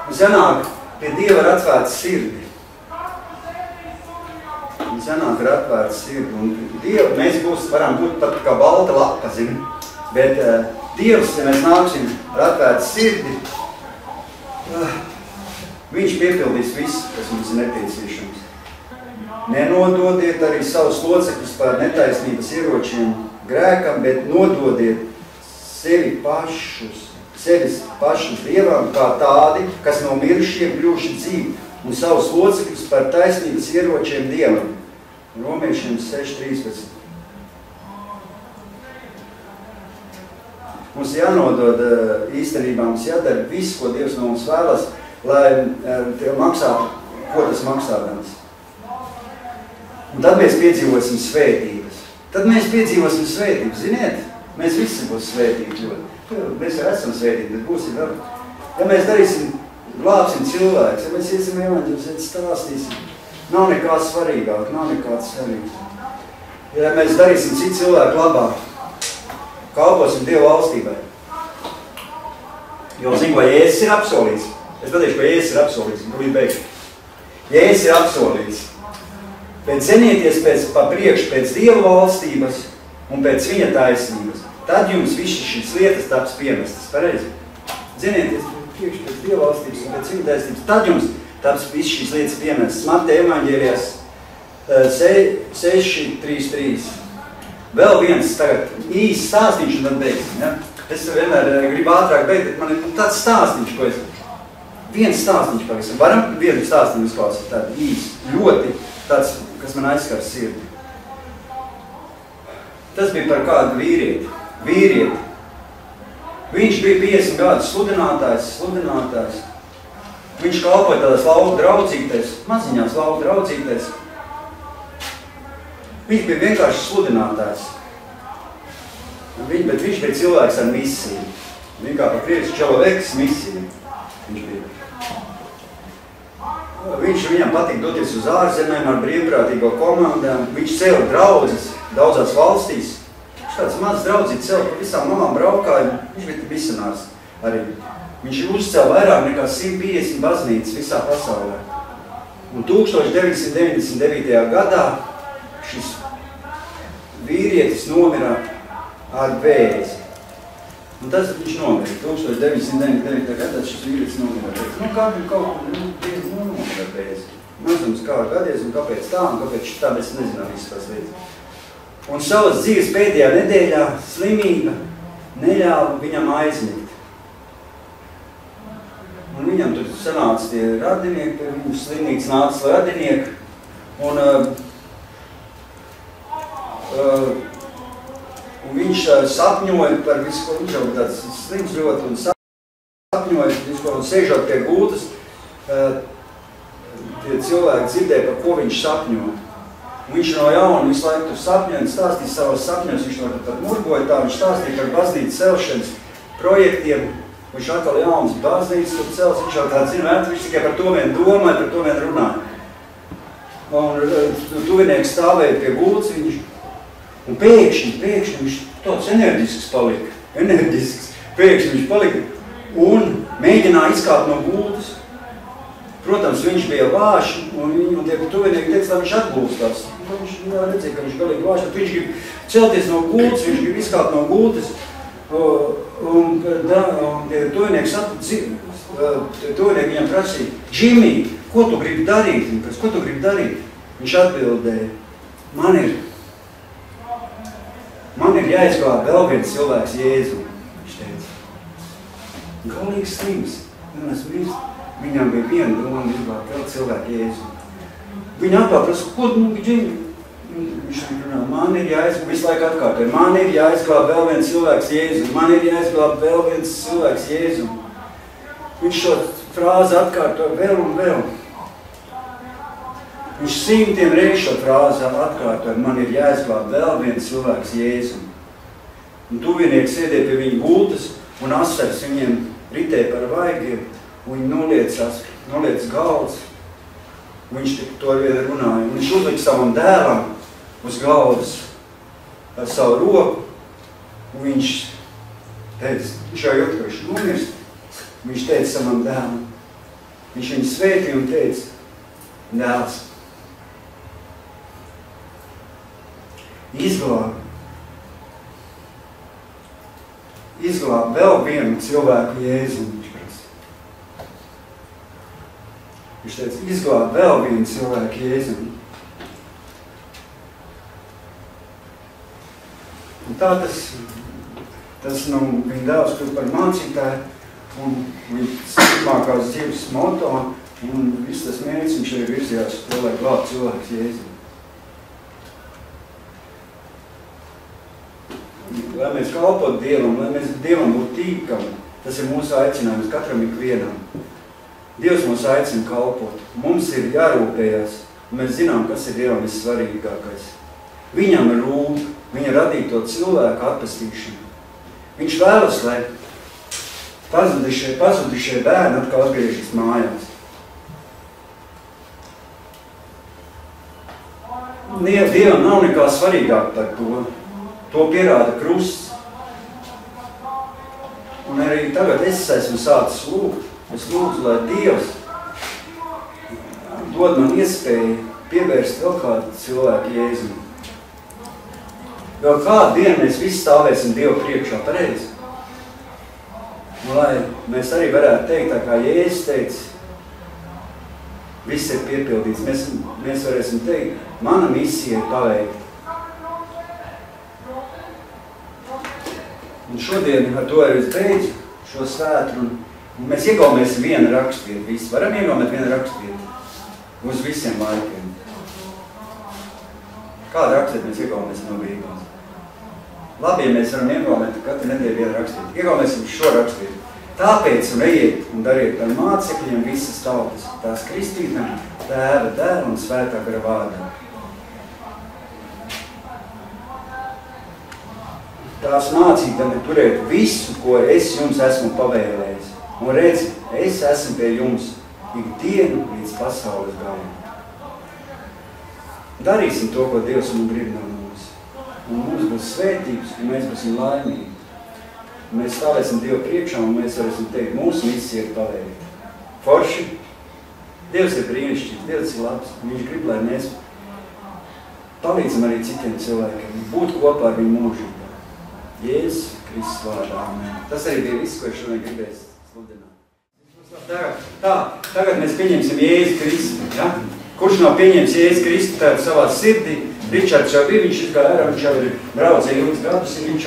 Mums jānāk pie Dieva ar atvērtu sirdi. Mums jānāk ar atvērtu sirdi. Un Dievu mēs varam būt pat kā balta lapa, zini. Bet Dievs, ja mēs nāksim ar atvērtu sirdi, viņš piepildīs visu, kas mums ir nepieciešams. Nenododiet arī savus locekļus par netaisnības ieročiem grēkam, bet nododiet sevi pašus Dievam kā tādi, kas no mirušiem kļuvuši dzīvi, un savus locekļus par taisnības ieročiem Dievam. Romiešiem 6.13. Mums jānodod īstenībā, mums jādara viss, ko Dievs no mums vēlas, lai tev maksātu, ko tas maksādams. Un tad mēs piedzīvosim svētības. Ziniet, mēs visi būs svētīgi. Mēs jau esam svētīgi, bet būsim vēl. Ja mēs darīsim, glābsim cilvēks, ja mēs iesim evaņģeļus, stāstīsim, nav nekā svarīgāk, nav nekāds svarīgs. Ja mēs darīsim citu cilvēku labāk, kalposim Dievu valstībai. Jo, zinu, ko Jēzus ir apsolījis. Es pateikšu, ko Jēzus ir apsolījis, un tūlīt beigšu. Jēzus ir apsolījis. Bet zenieties pa priekšu pēc Dieva valstības un pēc viņa taisnības. Tad jums visas šīs lietas taps piemestas. Pareizi? Zenieties priekšu pēc Dieva valstības un pēc viņa taisnības. Tad jums taps visas šīs lietas piemestas. Mateja evaņģēlijās 6.3.3. Vēl viens tagad īsts stāstīņš un tad beigsim. Ja? Es vienmēr gribu ātrāk beigt, bet man ir tāds stāstīņš, ko es... Viens stāstīņš pavisam. Varam vienu stāstīņu uzklausīt tādu īsts, ļoti tāds, kas man aizskar sirdi. Tas bija par kādu vīrieti. Viņš bija 50 gadus sludinātājs. Viņš kalpoja tādās lauku draudzītēs, maziņās lauku draudzītēs. Viņš bija vienkārši sludinātājs. Bet viņš bija cilvēks ar misiju. Viņa kā pa krieviski človeks misiju. Viņš bija. Viņam patīk doties uz ārzemēm ar brīvprātīgo komandām. Viņš cēla draudzes daudzās valstīs. Viņš tāds mazs draudzīts cēla pa visām mamām braukāju. Viņš bija misionārs arī. Viņš uzcēla vairāk nekā 150 baznīcas visā pasaulē. Un 1999. gadā šis vīrietis nomira ar vēzi. Un tas viņš nomira. 1999. gadā šis vīrietis nomira ar vēzi. Kādam kaut nomira ar vēzi. Mazums kā gadies un kāpēc tā un kāpēc šitā mēs nezinām visas tās lietas. Un savas dzīves pēdējā nedēļā slimība neļāva viņam aizmigt. Un viņam tur sanāca tie radinieki, pie viņu slimnīcas nāca radinieki. Un viņš sapņoja par visu, ko viņš jau tāds slims ļoti, un sapņoja visu, ko sēžot pie gultas, tie cilvēki dzirdēja, par ko viņš sapņoja. Un viņš no jauna visu laiku tur sapņoja, stāstīja savos sapņos, viņš no pat murgoja tā, viņš stāstīja par baznīcas celšanas projektiem, viņš atkal jaunas baznīcas tur cels, viņš jau tāds zina, viņš tikai par to vien domāja, par to vien runāja. Un tuvinieks stāvēja pie gultas, un pēkšņi viņš tāds enerģisks palika, pēkšņi viņš palika un mēģināja izkāpt no gultas. Protams, viņš bija vāš, un tie tuvinieki teica, lai viņš atgūstās. Viņš redzēja, ka viņš galīgi vāš, bet viņš grib celties no gultas, viņš grib izkāpt no gultas. Un tie tuvinieki viņam prasīja, Džimī, ko tu gribi darīt? Ko tu gribi darīt? Viņš atbildēja, man ir jāizglāb vēl viens cilvēks Jēzu. Viņš teica, galīgi slims, viņam bija viena doma izglābt vēl cilvēku Jēzu. Viņa atkal prasa, ko Džimī? Viņš runā, man ir jāizglāb, visu laiku atkārtoja, man ir jāizglāb vēl viens cilvēks Jēzu, man ir jāizglāb vēl viens cilvēks Jēzu. Viņš šo frāzi atkārtoja vēl un vēl. Viņš simtiem reiz šo frāzi atkārtoja, man ir jāizglāb vēl viens cilvēks Jēzu. Un tuvinieki sēdēja pie viņa gultas un asars viņiem ritēja par vaigiem, un viņi noliec galvas. Viņš to vien runāja. Viņš uzlika savam dēlam uz galvas ar savu roku, un viņš teica, viņš jau jūt, ka viņš nomirst. Viņš teica savam dēlam, viņš viņu svētīja un teica, dēls, izglāb vēl vienu cilvēku Jēzu. Viņš teica, izglāb vēl vienu cilvēku Jēzu. Un tā tas viņa dēls kļuva par mācītāju, un viņa turpmākās dzīves moto, un viss tas mērķis viņš arī virzījās to, lai glābt cilvēks Jēzu. Lai mēs kalpot Dievam, lai mēs Dievam būtu tīkami, tas ir mūsu aicinājums katram ikvienam. Dievs mūs aicina kalpot, mums ir jārūpējās, un mēs zinām, kas ir Dievam vissvarīgākais. Viņam ir rūp, viņa radīto cilvēku atpestīšanu. Viņš vēlas, lai pazudušie bērni atkal atgriežas mājās. Dievam nav nekā svarīgāk par to. To pierāda krusts. Un arī tagad es esmu sācis lūgt. Es lūdzu, lai Dievs dod man iespēju pievērst vēl kādu cilvēku Jēzu. Vēl kādu dienu mēs visi stāvēsim Dievu priekšā pareizi. Un lai mēs arī varētu teikt, tā kā Jēzus teica, viss ir piepildīts. Mēs varēsim teikt, mana misija ir paveikta. Un šodien ar to arī es beidzu šo svētru, un mēs iegaumēsim vienu rakstvietu. Visi varam iegaumēt vienu rakstvietu uz visiem laikiem. Kādu rakstvietu mēs iegaumēsim no Bībeles? Labi, ja mēs varam iegaumēt katru nedēļu vienu rakstvietu. Iegaumēsim šo rakstvietu. Tāpēc un ejiet un dariet par mācekļiem visas tautas, tās kristītām, Tēva, Dēla un Svētā gara vārdā. Tās mācītami turēt visu, ko es jums esmu pavēlējis. Un redzi, es esmu pie jums ikdienu līdz pasaules galam. Darīsim to, ko Dievs mums grib no mums. Un mums būs svētības, un mēs būsim laimīgi. Mēs stāvēsim Dievu priekšā, un mēs varēsim teikt, mūsu misija ir paveikta. Forši. Dievs ir brīnišķīgs, Dievs ir labs. Viņš grib, lai mēs palīdzam arī citiem cilvēkiem, būt kopā ar viņu mūžībā. Jēzus Kristus vārdā. Amen. Tas arī bija viss, ko es šodien gribēju sludināt. Tagad mēs pieņemsim Jēzu Kristu. Ja? Kurš nav pieņems Jēzu Kristu tādu savā sirdī? Ričards jau bija, viņš izgāja ārā, viņš jau ir braucēja ilgus gadus, ir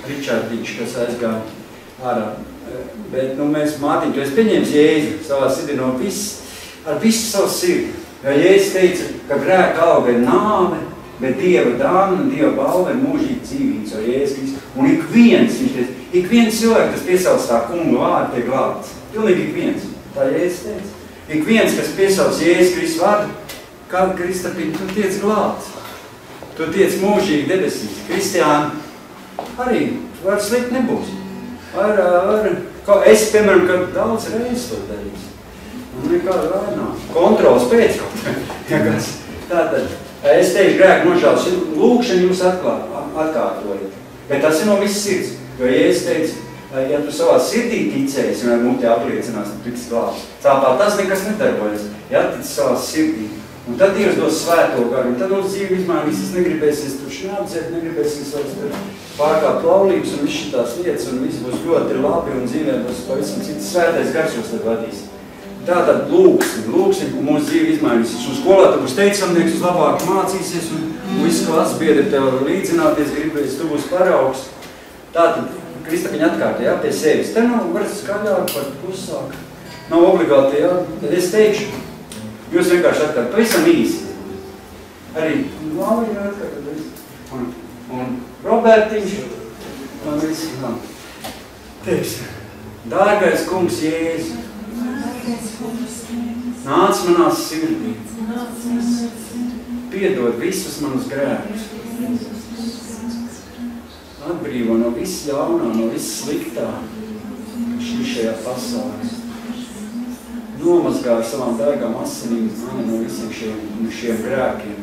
Ričardiņš, kas aizgāja ārā. Bet mēs, Mārtiņ, tu esi pieņems Jēzu savā sirdī no ar visu savu sirdi. Jo Jēzus teica, ka grēka alga ir nāve, bet Dieva dāvana un Dieva balva ir mūžīgi dzīvības, jo Jēzus Kristus. Un ik viens cilvēks, kas piesauc tā kunga vārdu, tiek glābts. Pilnīgi ik viens. Tā Jēzus teica. Ik viens, kas piesauc Jēzus Kristus vārdu, Kāda Kristapiņa, tu tiec glābts. Tu tiec mūžīgi debesīs. Kristiāni, arī var slikt nebūs. Es, piemēram, ka daudz reizes to darīs. Un nekāda vainā. Kontrols pēc kaut kā. Tātad, es teikšu grēku nožāls, lūkšanu jūs atkārtojat. Bet tas ir no visas sirds. Jo, ja es teicu, ja tu savā sirdī ticēsi un ar muti apliecinās, tu tiks glābts. Tāpēc tas nekas nedarbojas. Ja tic savā sirdī. Un tad Dievs dos svēto garu. Un tad mums dzīve izmainīs, es negribēsies tur šņāpdzēt, negribēsies pārkāpt laulības un viss šitās lietas. Un viss būs ļoti labi un dzīvē būs pavisam cits svētais gars jūs tad vadīs. Tātad lūksim, un mūsu dzīve izmainīsies. Un skolā tu būs teicamnieks, uz labāk mācīsies, un viss klases biedri tev līdzināties gribēs, tu būs paraugs. Tātad, Kristapiņa atkārta, jā, pie sevis. Te nav varat skaļāk, var klusāk. Nav obligāti, jā. Tad es teikšu, jūs vienkārši atkārt, pavisam īsi. Arī Lāvi atkārt, un Robertiņš, un visi, jā. Teiksim, dārgais kungs Jēzu, nāc manās sirdī, piedod visus manus grēkus, atbrīvo no viss ļaunā, no viss sliktā, šajā pasaulē. Nomazgā ar savām dārgām asinīm mani no visiem šiem grēkiem.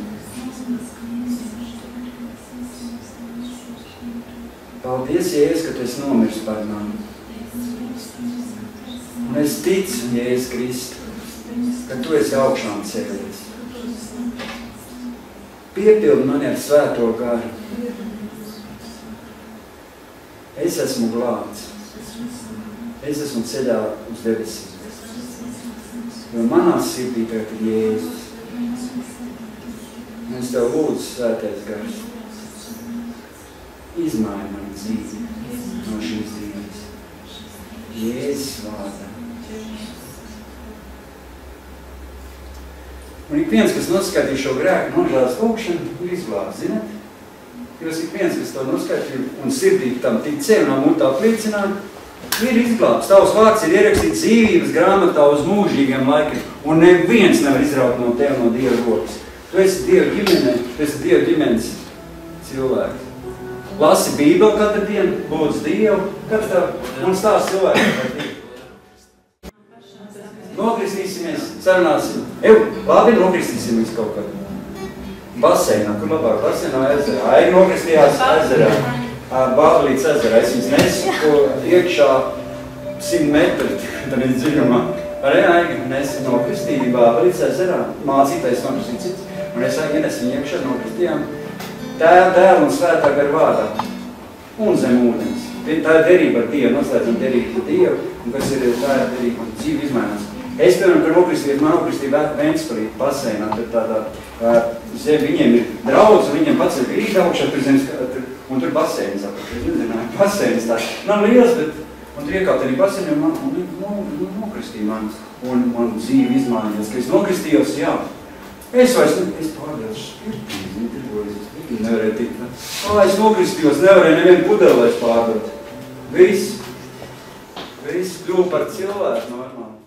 Paldies, Jēzus, ka tu esi nomiris par mani. Un es ticu, Jēzus Kristu, ka tu esi augšām cēlies. Piepildi mani ar svēto garu. Es esmu glābts. Es esmu ceļā uz debesīm. Jo manā sirdī tagad ir Jēzus. Un es tev lūdzu, svētais gars, izmaini mani dzīvi no šīs dzīves. Jēzus vārdā. Un ik viens, kas noskatīja šo grēku nožēlas lūkšanu, ir izglābts, zināt? Jūs ik viens, kas to noskatīja un sirdī tam ticēja un amūtā apliecināja, ir izglābts. Tavs vārds ir ierakstīts dzīvības grāmatā uz mūžīgiem laikiem, un neviens nevar izraut no tev no Dieva rokas. Tu esi Dieva ģimene, tu esi Dieva ģimenes cilvēks. Lasi Bībeli katru dienu, lūdz Dievu, katru tev un stāst cilvēku par Dievu. Nokristīsimies, sarunāsim. Labi, nokristīsimies kaut kad. Baseinā, kur labāk? Baseinā ezerā. Aigi nokristījās ezerā. Bābelītes ezerā. Es viņas nesu iekšā 100 metri, tad ir dziļumā. Arī Aigi nesu nokristīja Bābelītes ezerā. Mācītais nokristīja cits. Un es Aigi nesu viņu iekšā nokristījām. Tēl un svētā gar vārdā. Un zem ūdens. Tā ir derība ar Dievu, noslēdzam derību ar Dievu. Un kas ir tā ir derība, un dzīve izmainās. Es, piemēram, kad nokristījos, man nokristīja Ventspilī baseinā, tad tādā zem viņiem ir draudz, un viņiem pats ir grīda augšā, un tur baseinis apakš. Es nezināju, baseinis tā. Nav liels, bet, un tur iekāpt arī baseini, un nokristīja mani, un man dzīve izmainījās, ka es nokristījos, jā. Es pārdēju spirtī, nevarēju tikt. Es nokristījos, nevarēju nevienu pudeli vairs pārdot. Viss kļuva par cilvēku normāli.